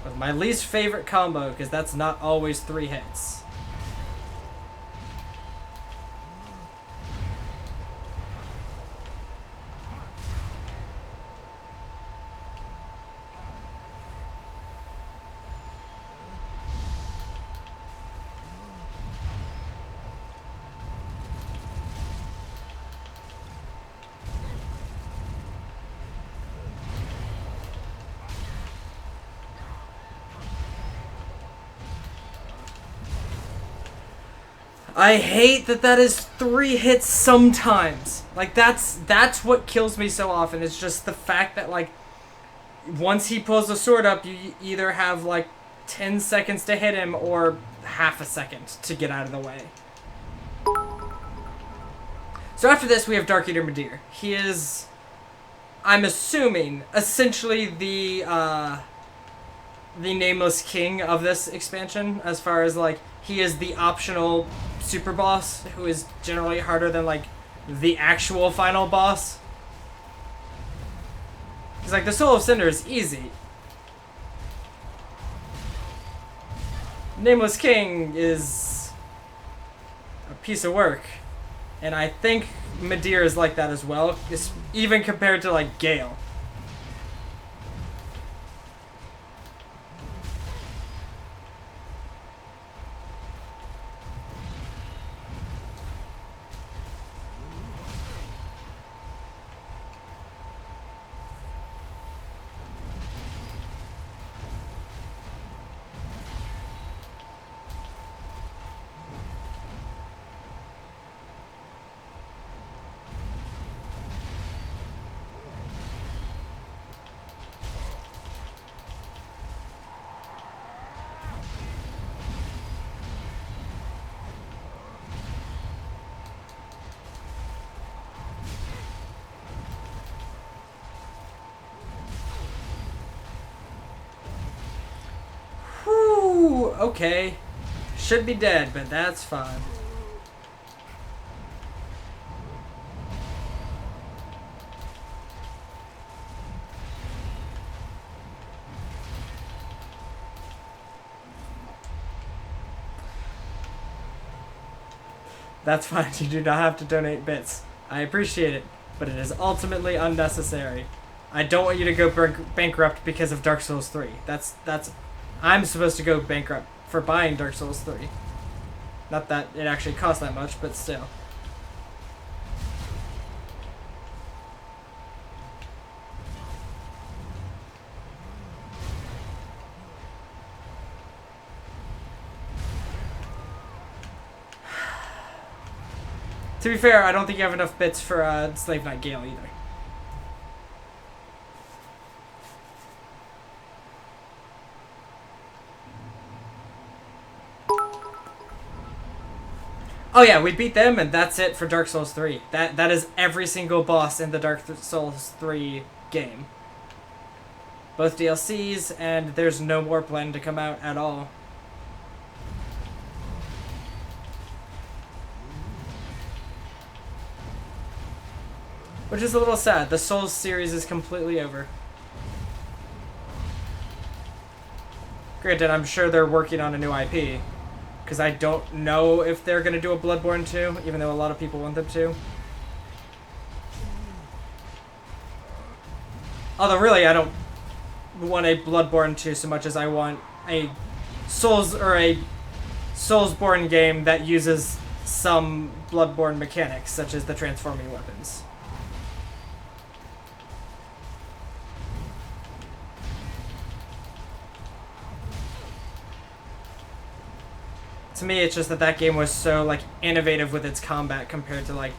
With my least favorite combo, because that's not always 3 hits. I hate that is 3 hits sometimes. Like, that's what kills me so often. It's just the fact that, like, once he pulls the sword up, you either have, like, 10 seconds to hit him or half a second to get out of the way. So after this, we have Dark Eater Midir. He is, I'm assuming, essentially the nameless king of this expansion, as far as, like, he is the optional super boss, who is generally harder than, like, the actual final boss. Because, like, the Soul of Cinder is easy. Nameless King is a piece of work. And I think Midir is like that as well, even compared to, like, Gale. Okay. Should be dead, but that's fine. That's fine. You do not have to donate bits. I appreciate it, but it is ultimately unnecessary. I don't want you to go bankrupt because of Dark Souls 3. That's I'm supposed to go bankrupt for buying Dark Souls 3. Not that it actually costs that much, but still. To be fair, I don't think you have enough bits for Slave Knight Gale either. Oh yeah, we beat them, and that's it for Dark Souls 3. That is every single boss in the Dark Souls 3 game. Both DLCs, and there's no more plan to come out at all. Which is a little sad. The Souls series is completely over. Granted, I'm sure they're working on a new IP. Because I don't know if they're going to do a Bloodborne 2, even though a lot of people want them to. Although, really, I don't want a Bloodborne 2 so much as I want a Soulsborne game that uses some Bloodborne mechanics, such as the transforming weapons. To me, it's just that game was so, like, innovative with its combat compared to, like,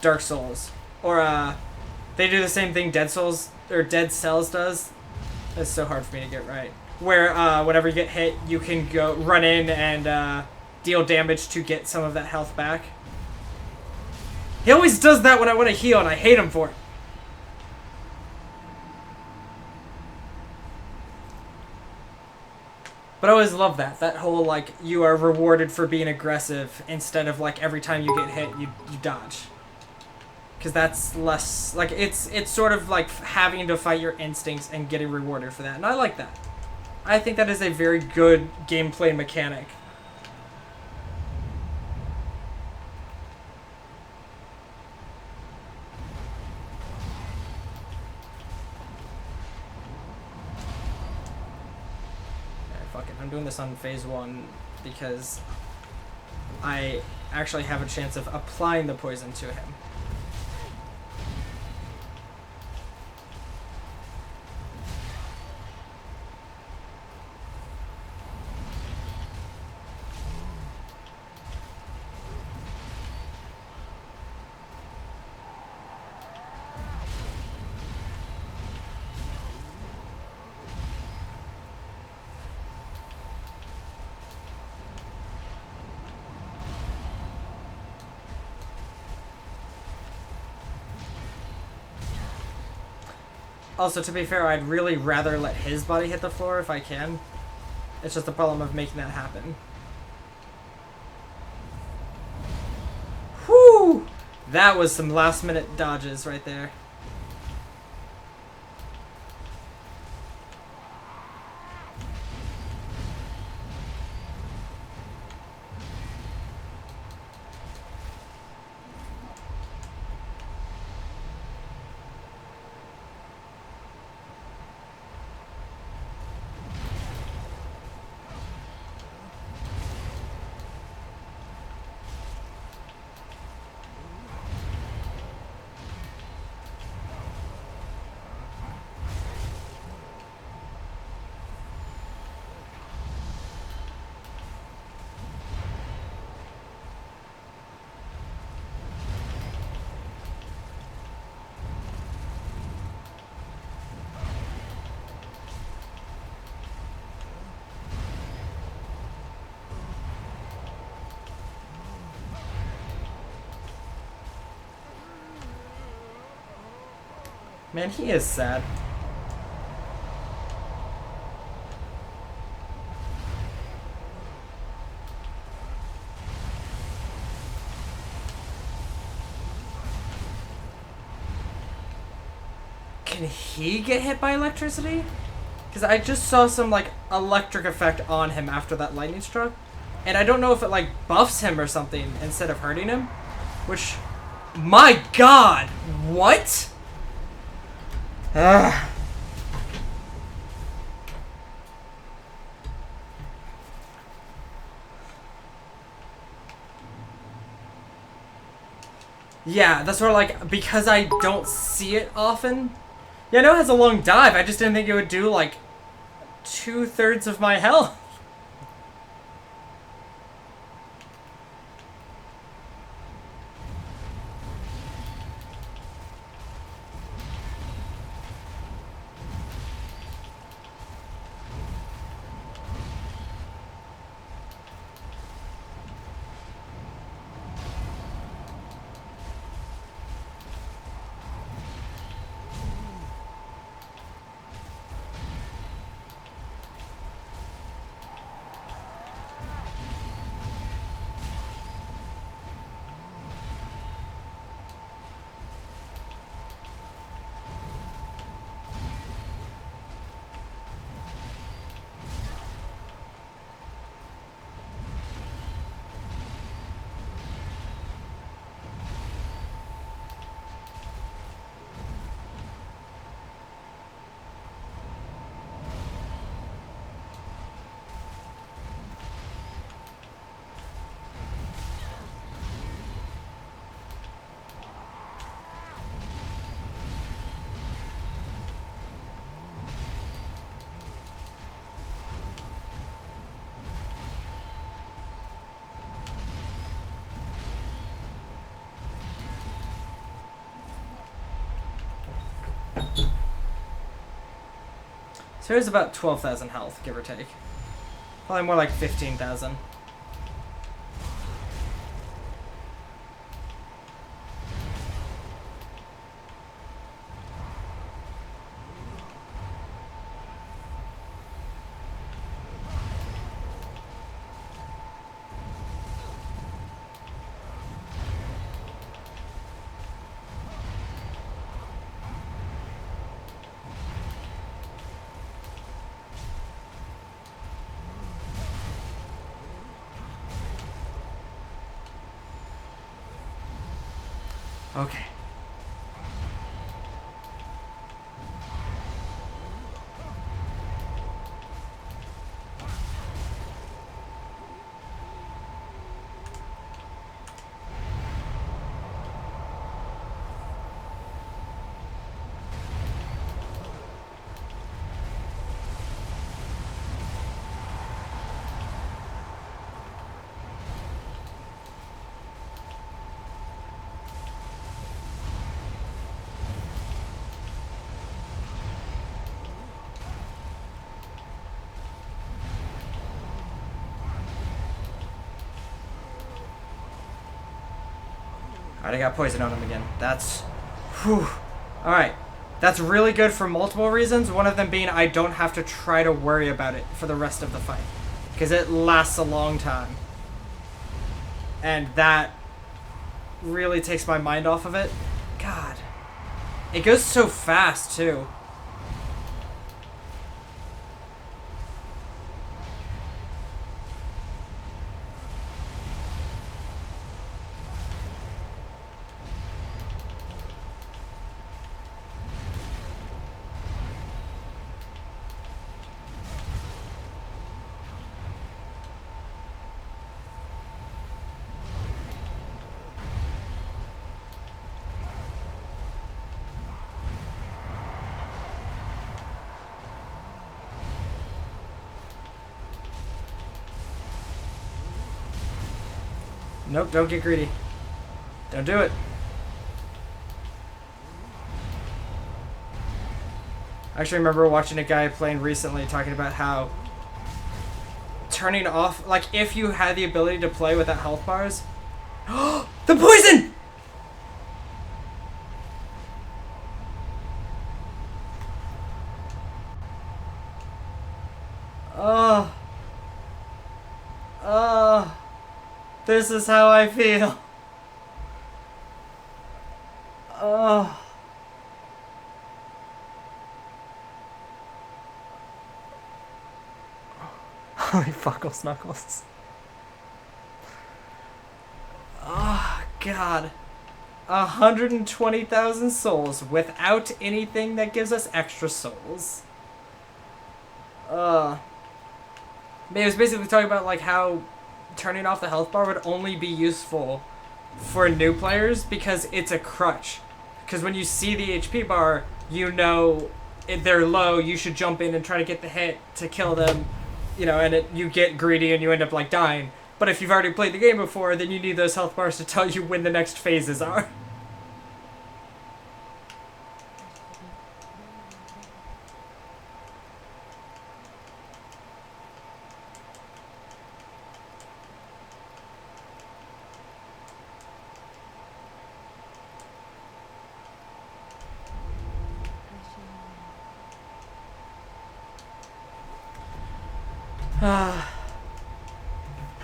Dark Souls. Or, they do the same thing Dead Cells does. It's so hard for me to get right. Where, whenever you get hit, you can go run in and, deal damage to get some of that health back. He always does that when I want to heal, and I hate him for it. But I always love that whole, like, you are rewarded for being aggressive instead of, like, every time you get hit, you dodge. Because that's less, like, it's sort of like having to fight your instincts and getting rewarded for that. And I like that. I think that is a very good gameplay mechanic. Fuck it. I'm doing this on phase 1 because I actually have a chance of applying the poison to him. Also, to be fair, I'd really rather let his body hit the floor if I can. It's just the problem of making that happen. Whew! That was some last-minute dodges right there. Man, he is sad. Can he get hit by electricity? Because I just saw some, like, electric effect on him after that lightning struck. And I don't know if it, like, buffs him or something instead of hurting him. Which, my god! What? Ugh. Yeah, that's where, like, because I don't see it often. Yeah, I know it has a long dive, I just didn't think it would do, like, 2/3 of my health. So here's about 12,000 health, give or take. Probably more like 15,000. Okay. Alright, I got poison on him again. That's... Whew. Alright. That's really good for multiple reasons. One of them being I don't have to try to worry about it for the rest of the fight. Because it lasts a long time. And that really takes my mind off of it. God. It goes so fast, too. Nope, don't get greedy. Don't do it. I actually remember watching a guy playing recently talking about how turning off, like if you had the ability to play without health bars. The poison! Oh. Oh. This is how I feel. Oh. Holy fuckle snuckles. Oh, God. 120,000 souls without anything that gives us extra souls. It was basically talking about like how turning off the health bar would only be useful for new players because it's a crutch. Because when you see the HP bar, you know if they're low, you should jump in and try to get the hit to kill them, you know, and you get greedy and you end up like dying. But if you've already played the game before, then you need those health bars to tell you when the next phases are.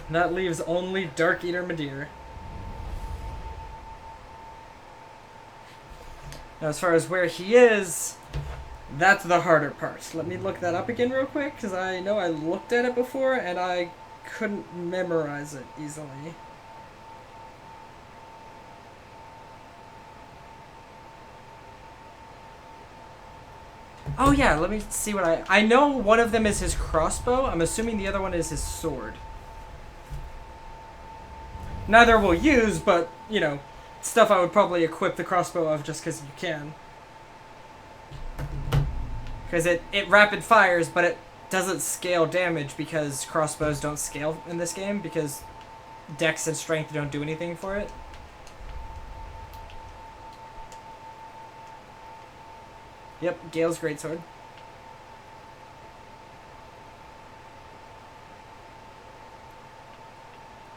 That leaves only Dark Eater Madeir. Now, as far as where he is, that's the harder part. Let me look that up again real quick, because I know I looked at it before and I couldn't memorize it easily. Oh yeah, let me see what I know one of them is his crossbow. I'm assuming the other one is his sword. Neither will use, but, you know, stuff I would probably equip the crossbow of just because you can. Because it rapid fires, but it doesn't scale damage because crossbows don't scale in this game because dex and strength don't do anything for it. Yep, Gale's greatsword.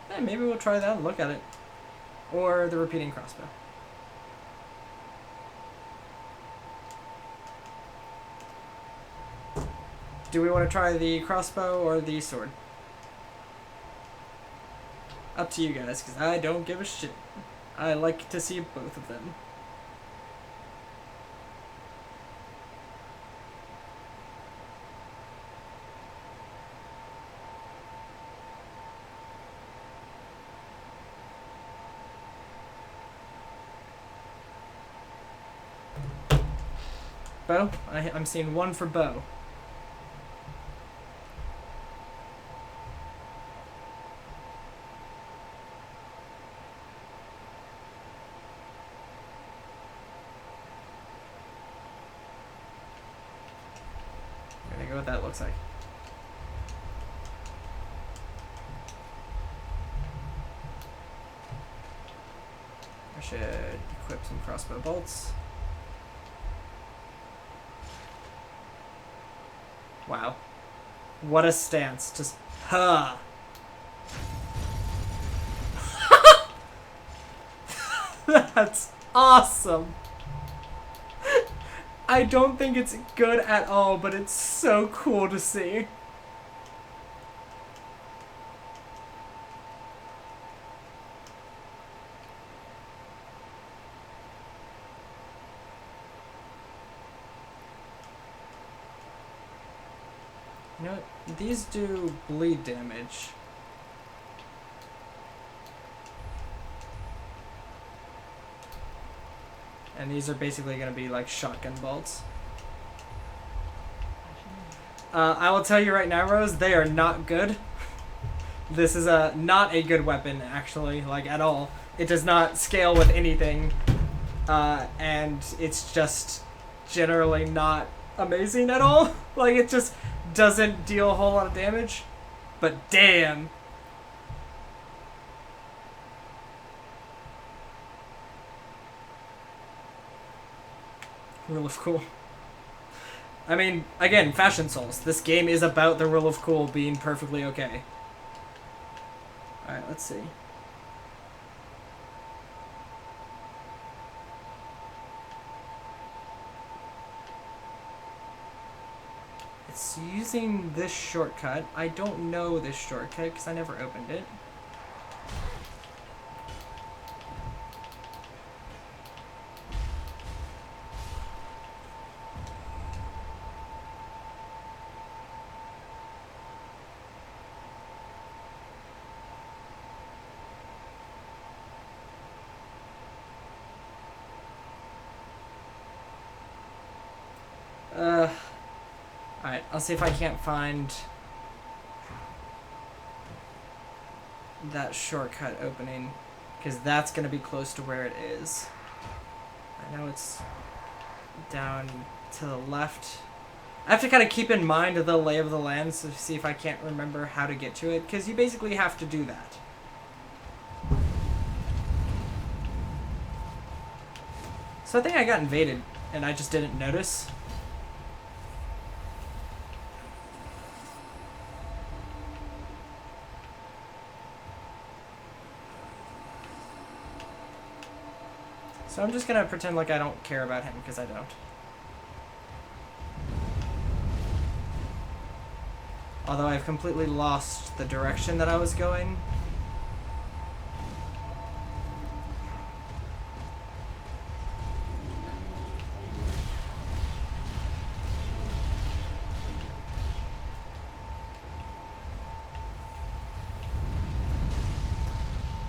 Yeah, maybe we'll try that and look at it. Or the repeating crossbow. Do we want to try the crossbow or the sword? Up to you guys, because I don't give a shit. I like to see both of them. Bow? I'm seeing 1 for bow. I'm gonna go what that looks like. I should equip some crossbow bolts. Wow. What a stance. Just, huh. That's awesome. I don't think it's good at all, but it's so cool to see. You know what? These do bleed damage. And these are basically going to be like shotgun bolts. I will tell you right now, Rose, they are not good. This is not a good weapon, actually, like at all. It does not scale with anything. And it's just generally not amazing at all. Like, it just doesn't deal a whole lot of damage. But damn. Rule of cool. I mean, again, Fashion Souls. This game is about the rule of cool being perfectly okay. Alright, let's see. It's using this shortcut. I don't know this shortcut because I never opened it. Alright, I'll see if I can't find that shortcut opening, because that's going to be close to where it is. I know it's down to the left. I have to kind of keep in mind the lay of the land to see if I can't remember how to get to it, because you basically have to do that. So I think I got invaded, and I just didn't notice. So I'm just gonna pretend like I don't care about him, because I don't. Although I've completely lost the direction that I was going.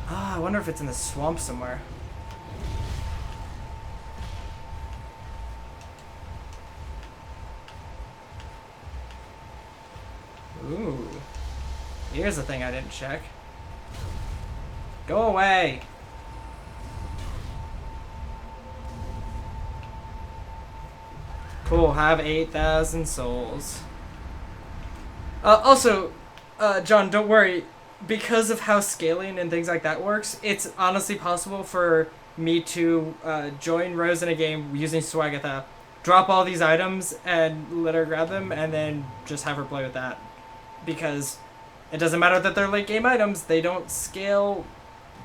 Ah, I wonder if it's in the swamp somewhere. Ooh. Here's the thing I didn't check. Go away! Cool, have 8,000 souls. Also, John, don't worry. Because of how scaling and things like that works, it's honestly possible for me to join Rose in a game using Swiggitty, drop all these items and let her grab them, and then just have her play with that. Because it doesn't matter that they're late game items, they don't scale,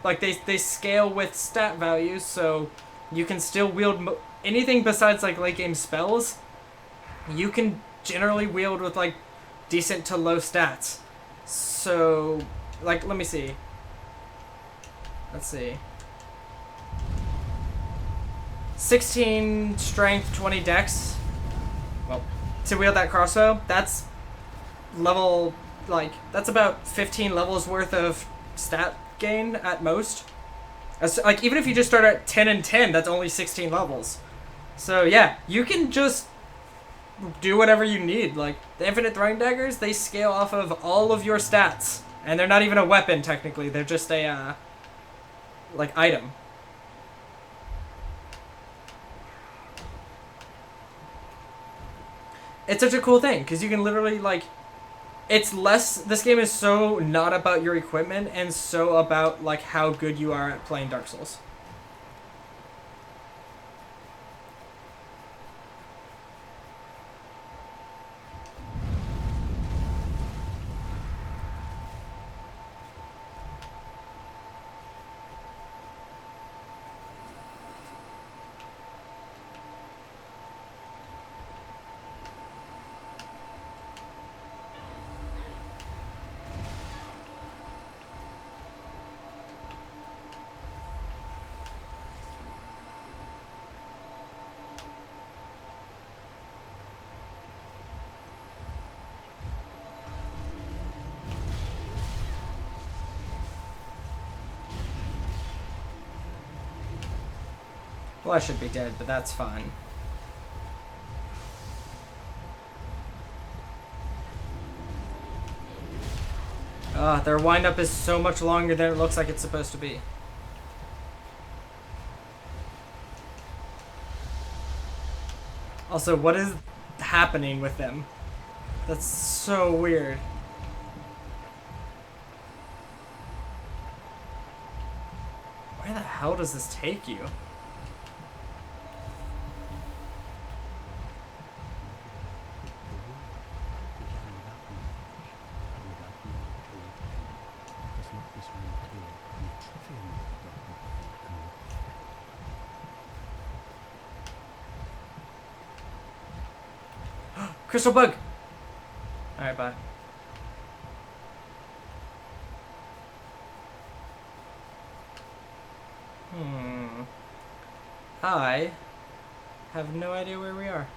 like they scale with stat values, so you can still wield anything besides like late game spells. You can generally wield with like decent to low stats. So, like, let me see. Let's see. 16 strength, 20 dex. Well, to wield that crossbow, that's level, like, that's about 15 levels worth of stat gain at most. Like, even if you just start at 10 and 10, that's only 16 levels. So yeah, you can just do whatever you need. Like, the infinite throwing daggers, they scale off of all of your stats. And they're not even a weapon, technically. They're just a, like, item. It's such a cool thing, because you can literally, like... It's less... This game is so not about your equipment, and so about, like, how good you are at playing Dark Souls. Well, I should be dead, but that's fine. Their wind-up is so much longer than it looks like it's supposed to be. Also, what is happening with them? That's so weird. Where the hell does this take you? Crystal bug! Alright, bye. I have no idea where we are.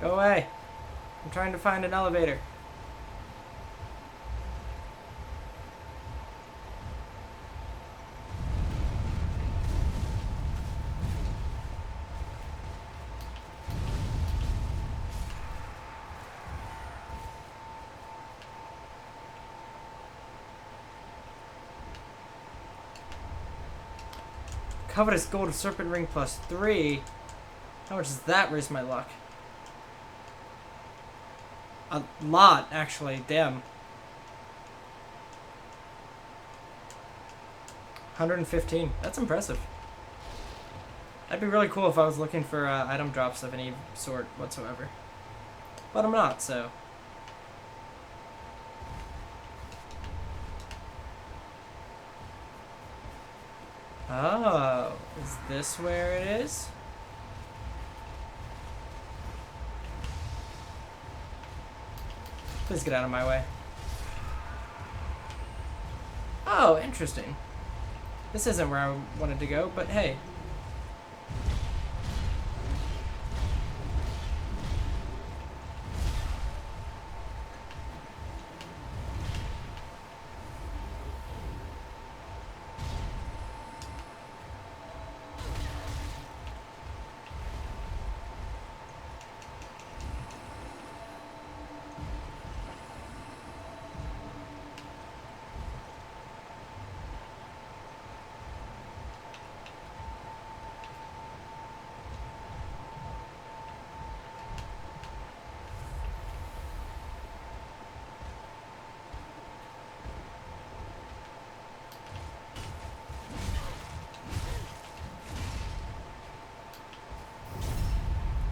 Go away. I'm trying to find an elevator. Covetous gold serpent ring +3. How much does that raise my luck? A lot, actually. Damn. 115. That's impressive. That'd be really cool if I was looking for item drops of any sort whatsoever. But I'm not, so... Oh, is this where it is? Please get out of my way. Oh, interesting. This isn't where I wanted to go, but hey.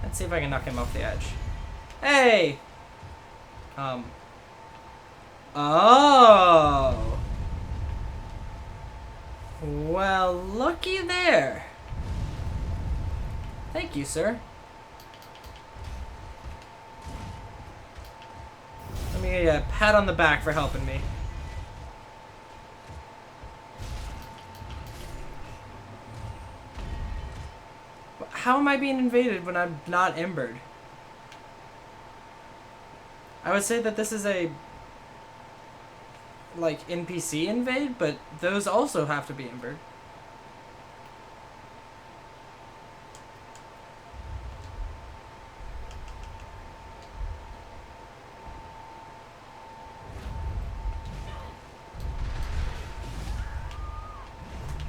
Let's see if I can knock him off the edge. Hey! Oh! Well, looky there. Thank you, sir. Let me get a pat on the back for helping me. how am I being invaded when I'm not embered? I would say that this is a like NPC invade, but those also have to be embered.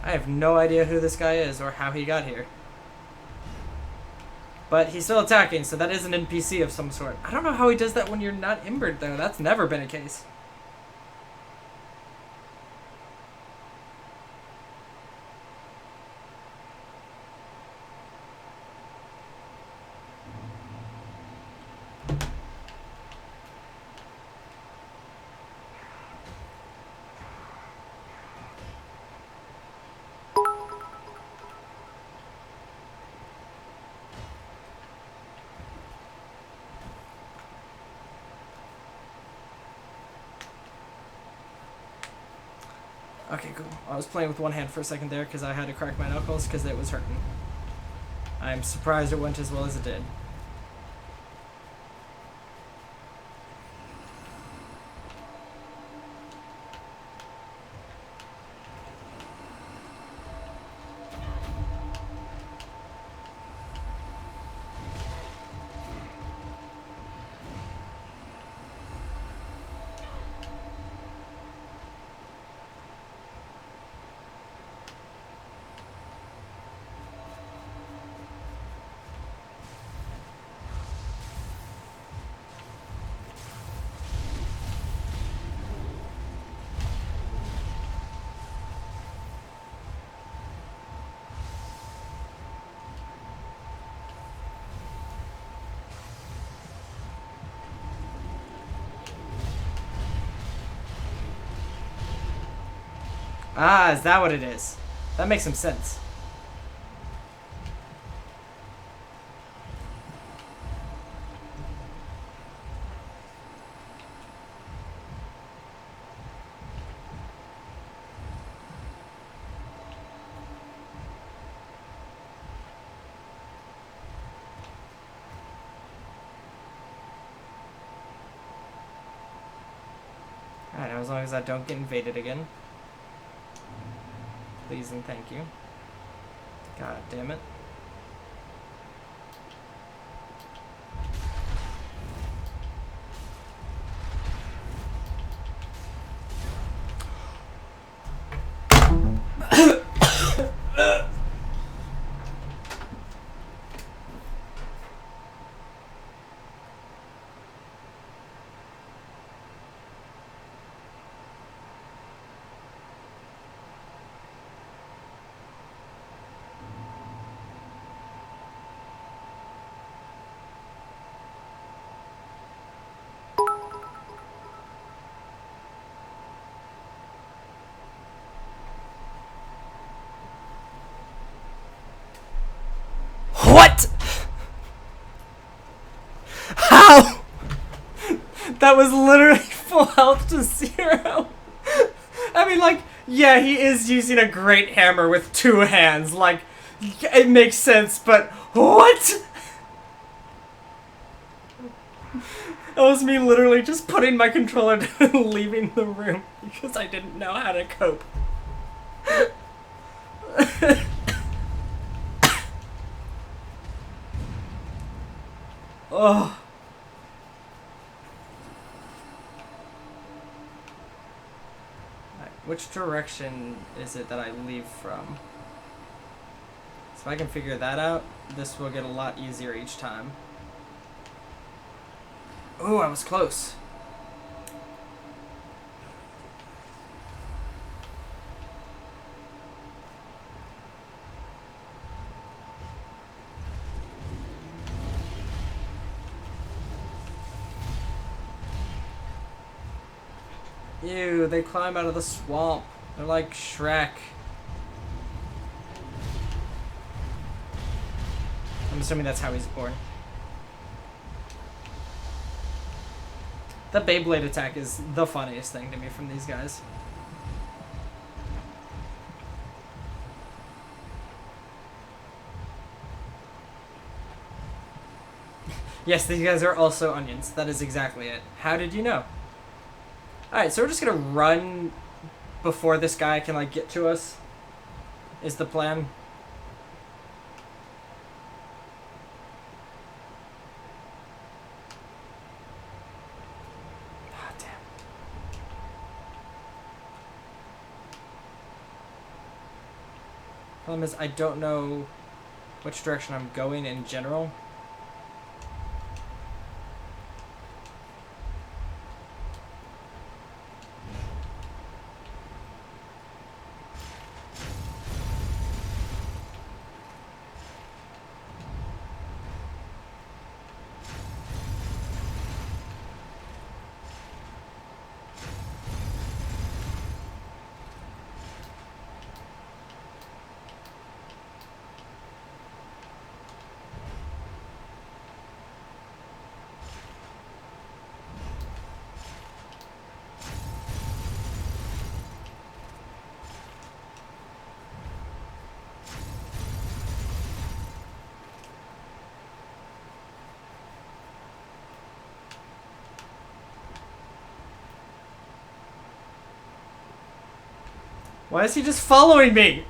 I have no idea who this guy is or how he got here. But he's still attacking, so that is an NPC of some sort. I don't know how he does that when you're not embered, though. That's never been a case. Okay, cool. I was playing with one hand for a second there because I had to crack my knuckles because it was hurting. I'm surprised it went as well as it did. Ah, is that what it is? That makes some sense. Alright, as long as I don't get invaded again. Please and thank you. God damn it. What? How? That was literally full health to 0. I mean, like, yeah, he is using a great hammer with 2 hands. Like, it makes sense, but what? That was me literally just putting my controller down and leaving the room because I didn't know how to cope. Oh. Which direction is it that I leave from? So if I can figure that out, this will get a lot easier each time. Oh, I was close. Ew, they climb out of the swamp. They're like Shrek. I'm assuming that's how he's born. The Beyblade attack is the funniest thing to me from these guys. Yes, these guys are also onions. That is exactly it. How did you know? Alright, so we're just gonna run before this guy can, like, get to us. Is the plan. Ah, damn. Problem is, I don't know which direction I'm going in general. Why is he just following me?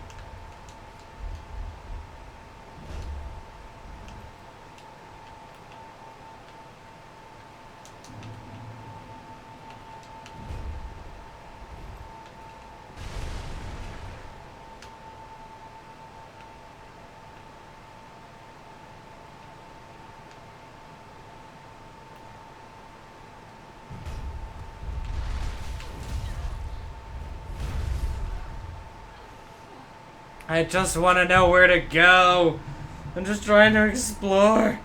I just want to know where to go. I'm just trying to explore.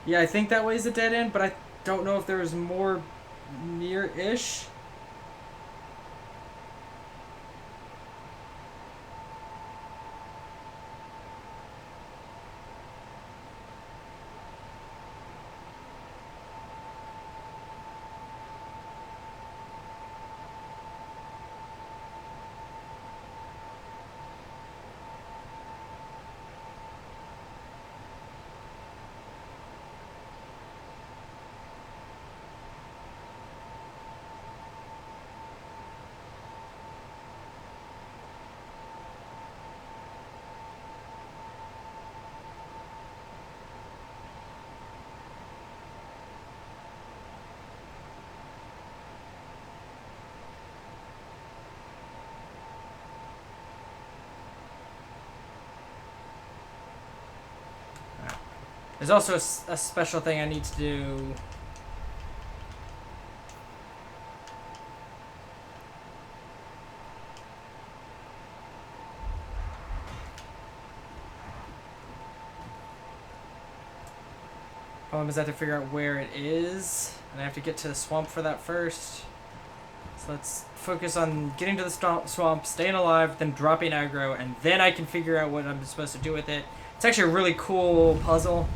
Yeah, I think that way's a dead end, but I don't know if there's more near-ish. There's also a special thing I need to do. Problem is I have to figure out where it is, and I have to get to the swamp for that first. So let's focus on getting to the swamp, staying alive, then dropping aggro, and then I can figure out what I'm supposed to do with it. It's actually a really cool puzzle.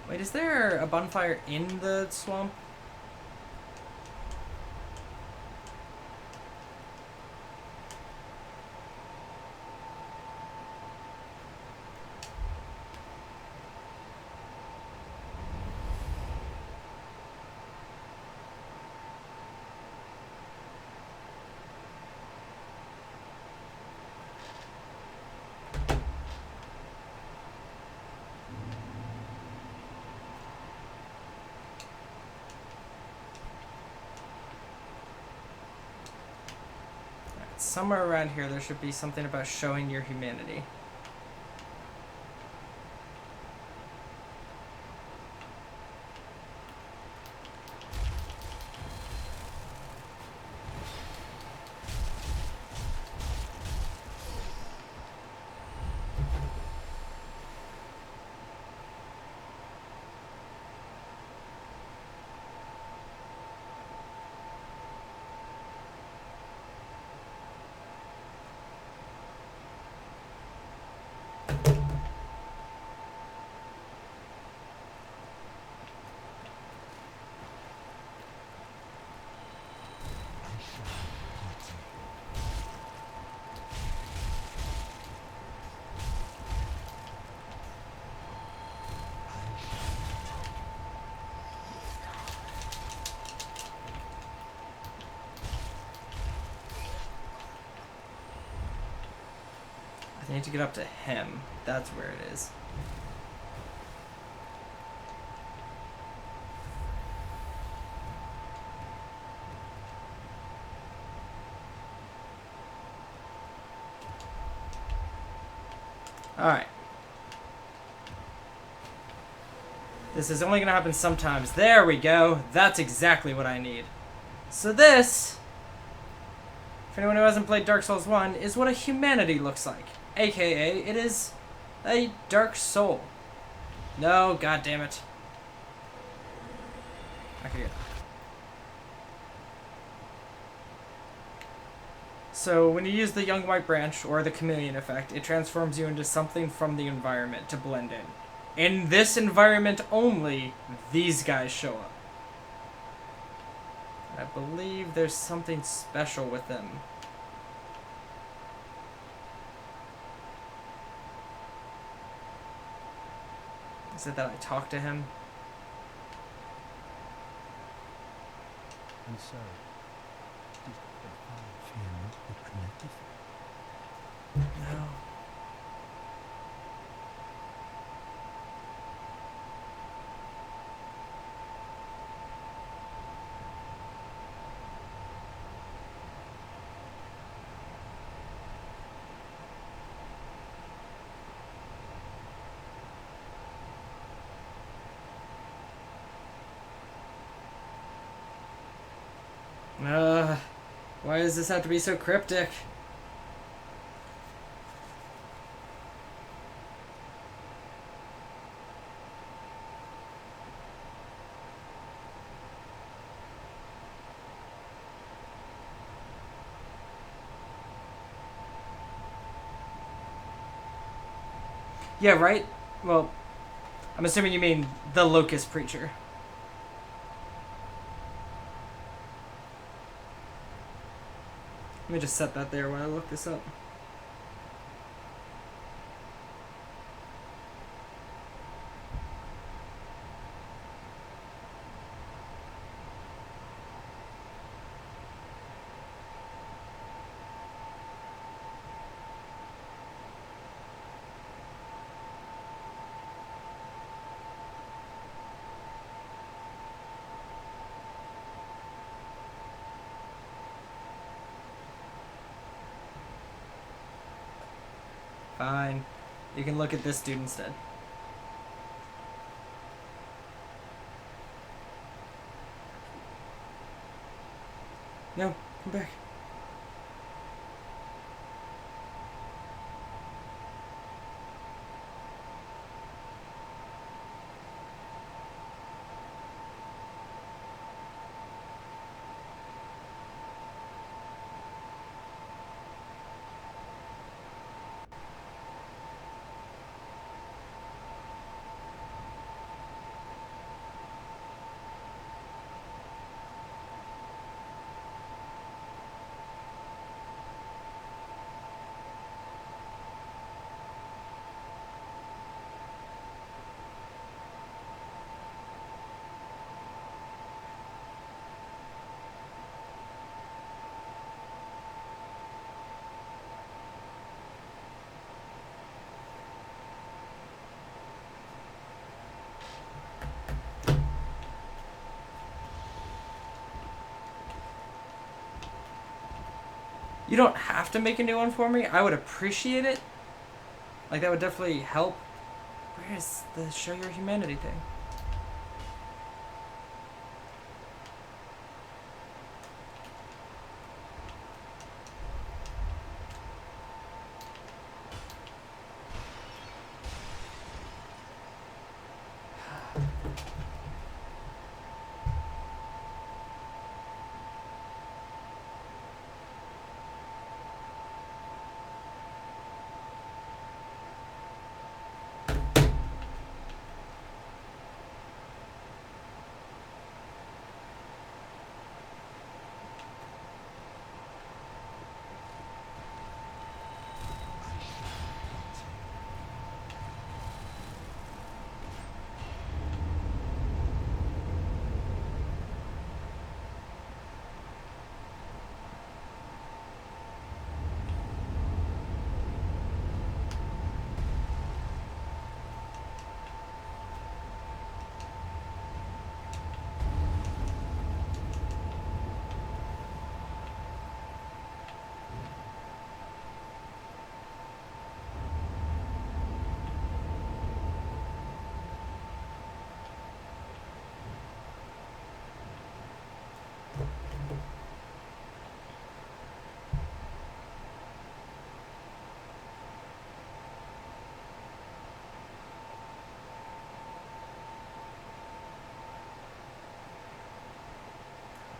Wait, is there a bonfire in the swamp? somewhere around here there should be something about showing your humanity. I need to get up to him. That's where it is. Alright. This is only going to happen sometimes. There we go. That's exactly what I need. So this, if anyone who hasn't played Dark Souls 1, is what a humanity looks like. AKA, it is a dark soul. No, god damn it. Okay. So when you use the Young White Branch, or the Chameleon effect, it transforms you into something from the environment to blend in. In this environment only, these guys show up. I believe there's something special with them. Is it that I talk to him? And so, did the family get connected? No. Why does this have to be so cryptic? Yeah, right? Well, I'm assuming you mean the Locust Preacher. Let me just set that there while I look this up. Fine. You can look at this dude instead. No, come back. You don't have to make a new one for me. I would appreciate it. Like, that would definitely help. Where is the show your humanity thing?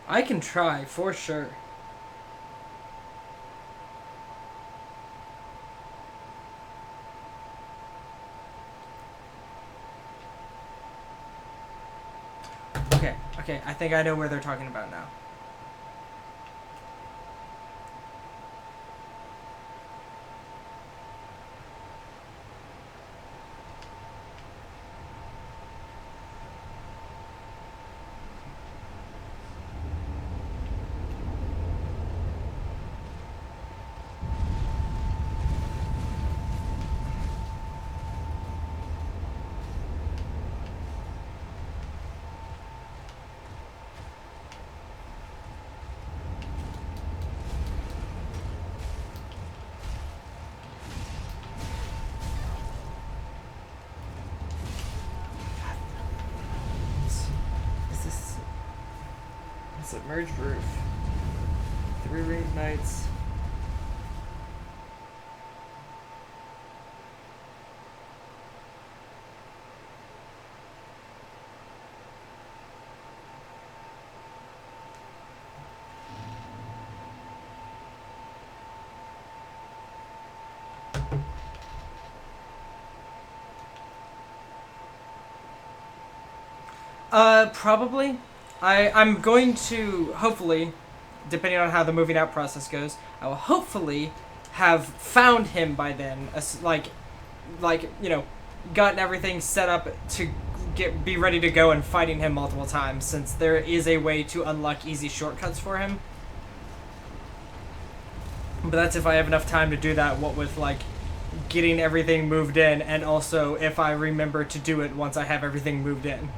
I can try, for sure. Okay, I think I know where they're talking about now. Submerged roof. 3 ringed knights. Probably. I'm going to, hopefully, depending on how the moving out process goes, I will hopefully have found him by then. You know, gotten everything set up to be ready to go and fighting him multiple times, since there is a way to unlock easy shortcuts for him. But that's if I have enough time to do that, what with, like, getting everything moved in, and also if I remember to do it once I have everything moved in.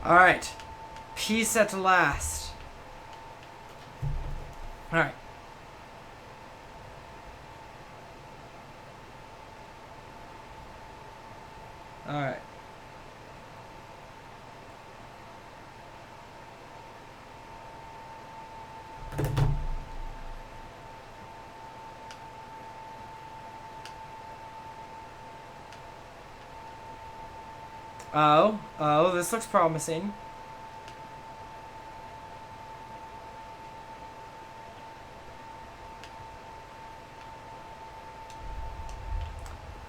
Alright. Peace at last. Alright. Alright. Oh, this looks promising.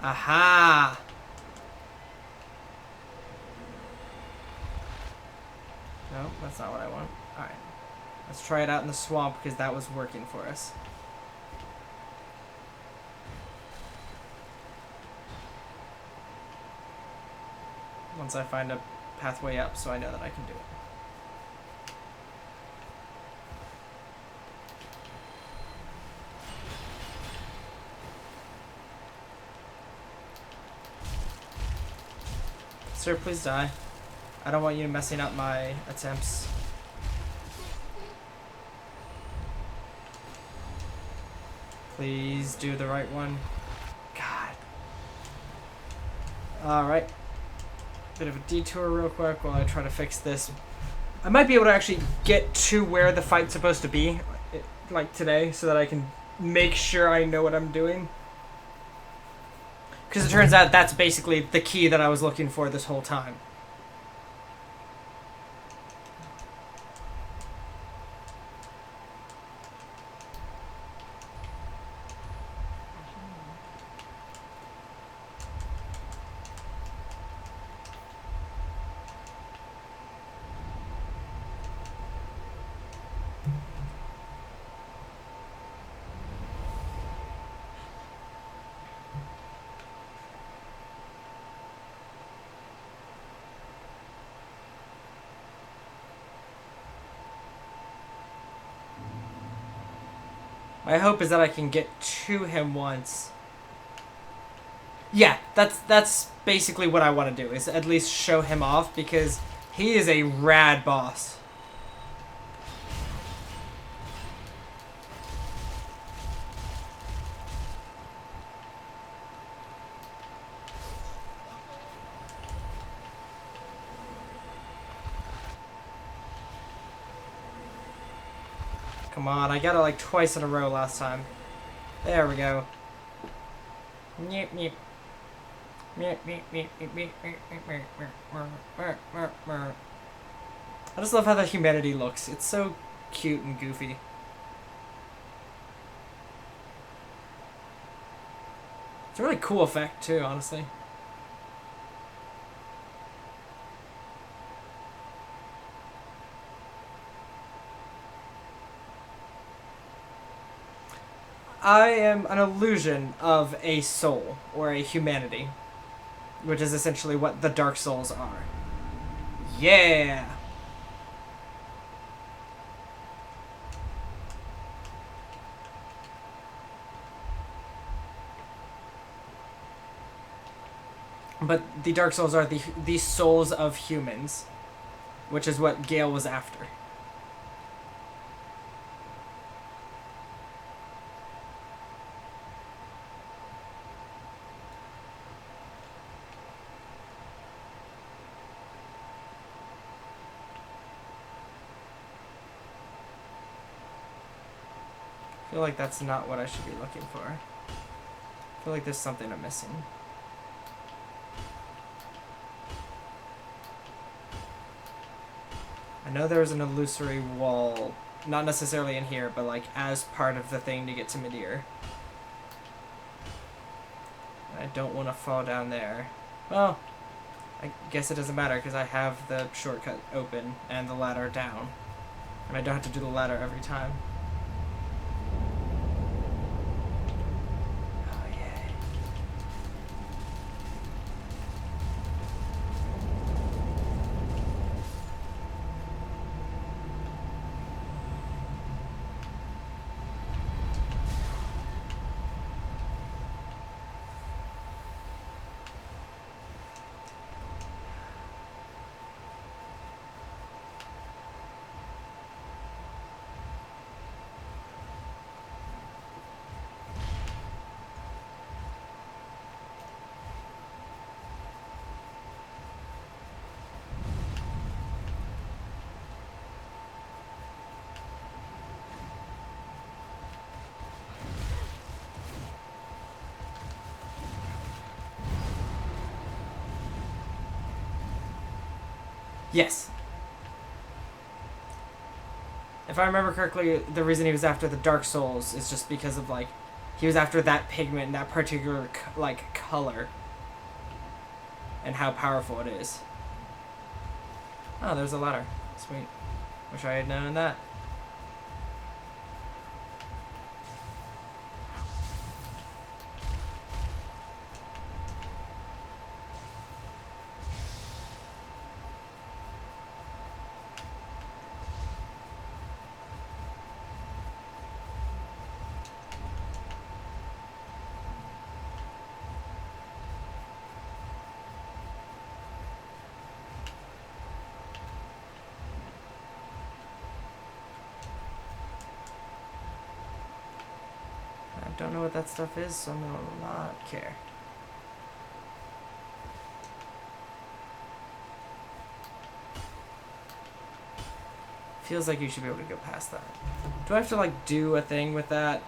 Aha! No, that's not what I want. Alright. Let's try it out in the swamp because that was working for us. Once I find a pathway up so I know that I can do it. Sir, please die. I don't want you messing up my attempts. Please do the right one. God. Alright. Bit of a detour real quick while I try to fix this. I might be able to actually get to where the fight's supposed to be, like today, so that I can make sure I know what I'm doing. Because it turns out that's basically the key that I was looking for this whole time. My hope is that I can get to him once. Yeah, that's basically what I want to do, is at least show him off, because he is a rad boss. Come on, I got it like twice in a row last time. There we go. Meep, meep. Meep, meep, meep, meep, meep, meep. I just love how the humanity looks. It's so cute and goofy. It's a really cool effect too, honestly. I am an illusion of a soul, or a humanity, which is essentially what the Dark Souls are. Yeah! But the Dark Souls are the souls of humans, which is what Gale was after. I feel like that's not what I should be looking for. I feel like there's something I'm missing. I know there's an illusory wall, not necessarily in here, but like as part of the thing to get to Midir. I don't want to fall down there. Well, I guess it doesn't matter because I have the shortcut open and the ladder down. And I don't have to do the ladder every time. Yes. If I remember correctly, the reason he was after the Dark Souls is just because of, like, he was after that pigment and that particular, like, color. And how powerful it is. Oh, there's a ladder. Sweet. Wish I had known that. I don't know what that stuff is, so I'm gonna not care. Feels like you should be able to go past that. Do I have to, like, do a thing with that?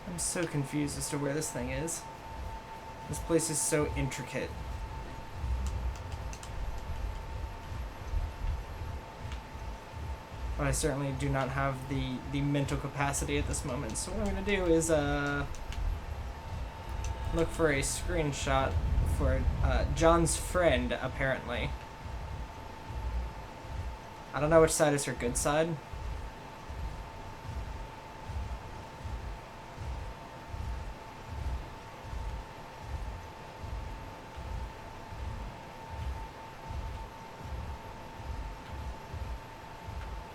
I'm so confused as to where this thing is. This place is so intricate. But I certainly do not have the mental capacity at this moment. So what I'm going to do is look for a screenshot for John's friend, apparently. I don't know which side is her good side.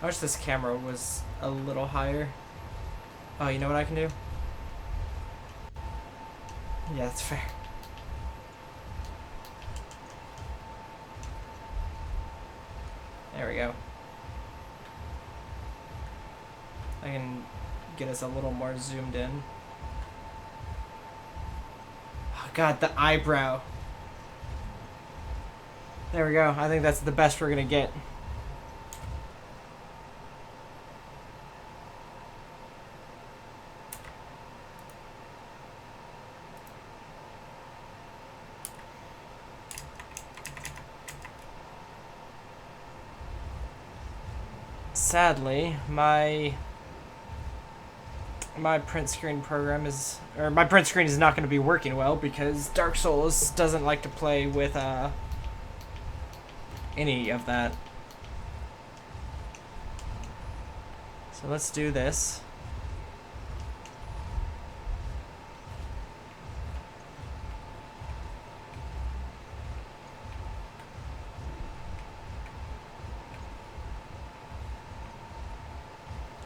I wish this camera was a little higher. Oh, you know what I can do? Yeah, that's fair. There we go. I can get us a little more zoomed in. Oh god, the eyebrow. There we go. I think that's the best we're gonna get. Sadly, my print screen program is, or my print screen is not going to be working well because Dark Souls doesn't like to play with any of that. So let's do this.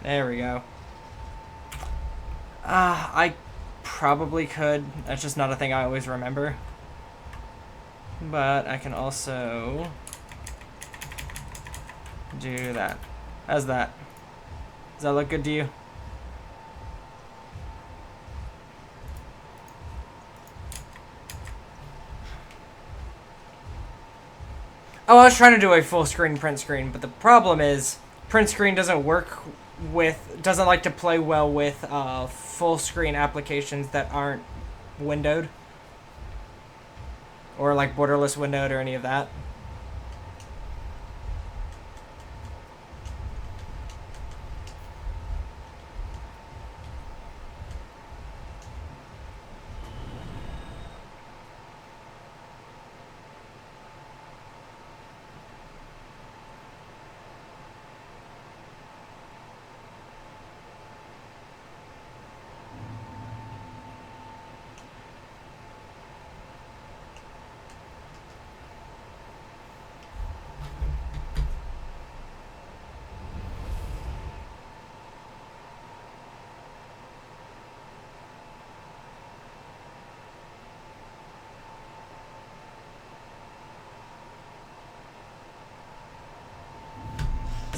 There we go. I probably could. That's just not a thing I always remember. But I can also do that. How's that? Does that look good to you? Oh, I was trying to do a full screen print screen, but the problem is print screen doesn't like to play well with full screen applications that aren't windowed or like borderless windowed or any of that.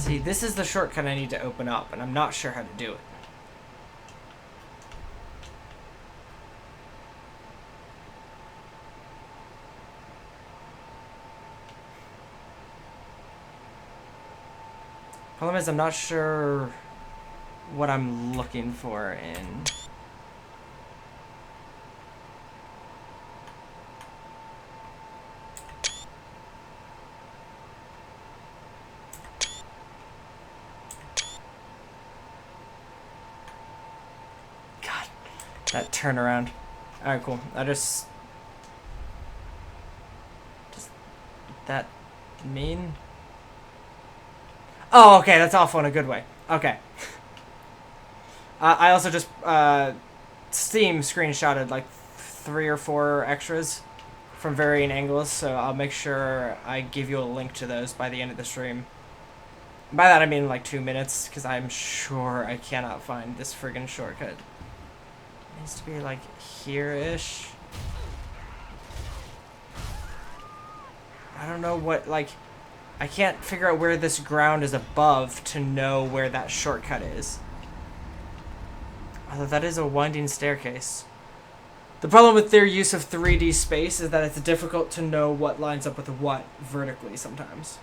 See, this is the shortcut I need to open up, and I'm not sure how to do it. Problem is, I'm not sure what I'm looking for in... God, that turnaround. Alright, cool. Does that mean... Oh, okay, that's awful in a good way. Okay. I also just Steam screenshotted like 3 or 4 extras from varying angles, so I'll make sure I give you a link to those by the end of the stream. By that I mean like 2 minutes, because I'm sure I cannot find this friggin' shortcut. It needs to be like here-ish. I don't know what, like... I can't figure out where this ground is above to know where that shortcut is. Although that is a winding staircase. The problem with their use of 3D space is that it's difficult to know what lines up with what vertically sometimes.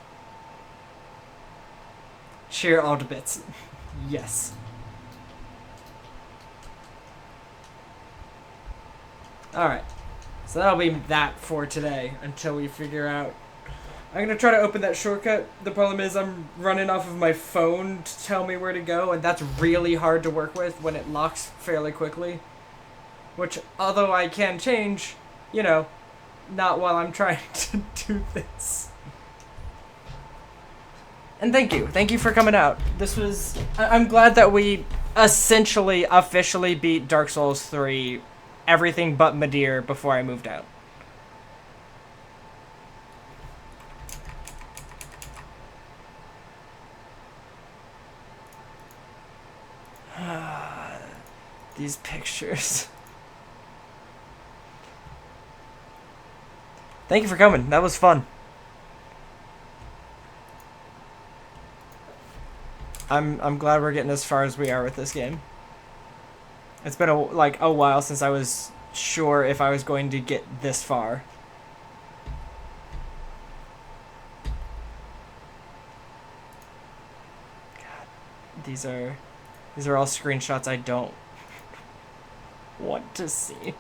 Cheer all to bits. Yes. Alright. So that'll be that for today until we figure out... I'm going to try to open that shortcut. The problem is I'm running off of my phone to tell me where to go, and that's really hard to work with when it locks fairly quickly. Which, although I can change, you know, not while I'm trying to do this. And thank you. Thank you for coming out. This was... I'm glad that we essentially, officially beat Dark Souls 3, everything but Madeir, before I moved out. These pictures. Thank you for coming. That was fun. I'm glad we're getting as far as we are with this game. It's been a while since I was sure if I was going to get this far. God, these are all screenshots I don't want to see.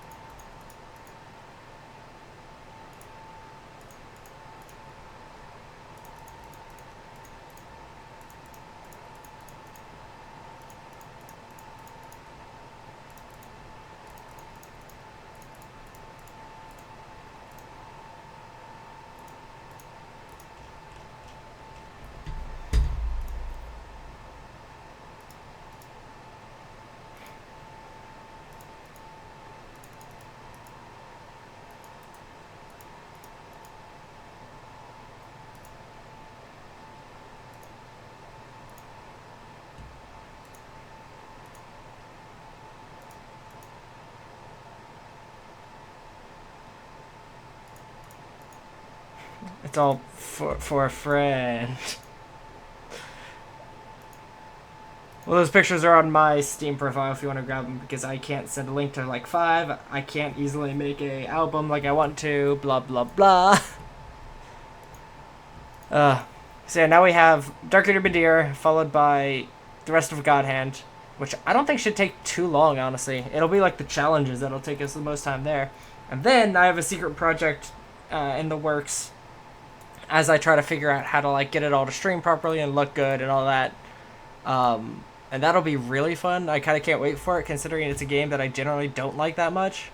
It's all for a friend. Well, those pictures are on my Steam profile if you want to grab them, because I can't send a link to like 5. I can't easily make a album like I want to. Blah blah blah. So yeah, now we have Dark Leader Madeir, followed by the rest of God Hand, which I don't think should take too long, honestly. It'll be like the challenges that'll take us the most time there. And then I have a secret project in the works as I try to figure out how to like get it all to stream properly and look good and all that. And that'll be really fun. I kind of can't wait for it, considering it's a game that I generally don't like that much.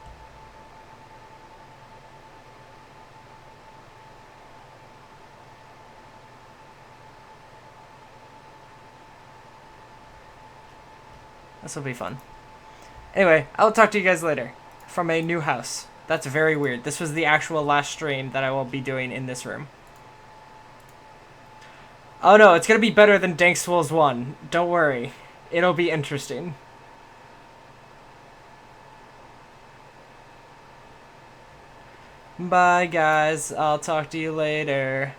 This will be fun. Anyway, I'll talk to you guys later from a new house. That's very weird. This was the actual last stream that I will be doing in this room. Oh no, it's gonna be better than Dank Souls 1. Don't worry. It'll be interesting. Bye guys. I'll talk to you later.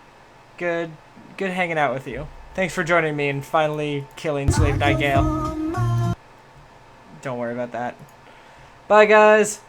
Good hanging out with you. Thanks for joining me in finally killing Slave Night Gale. Don't worry about that. Bye, guys.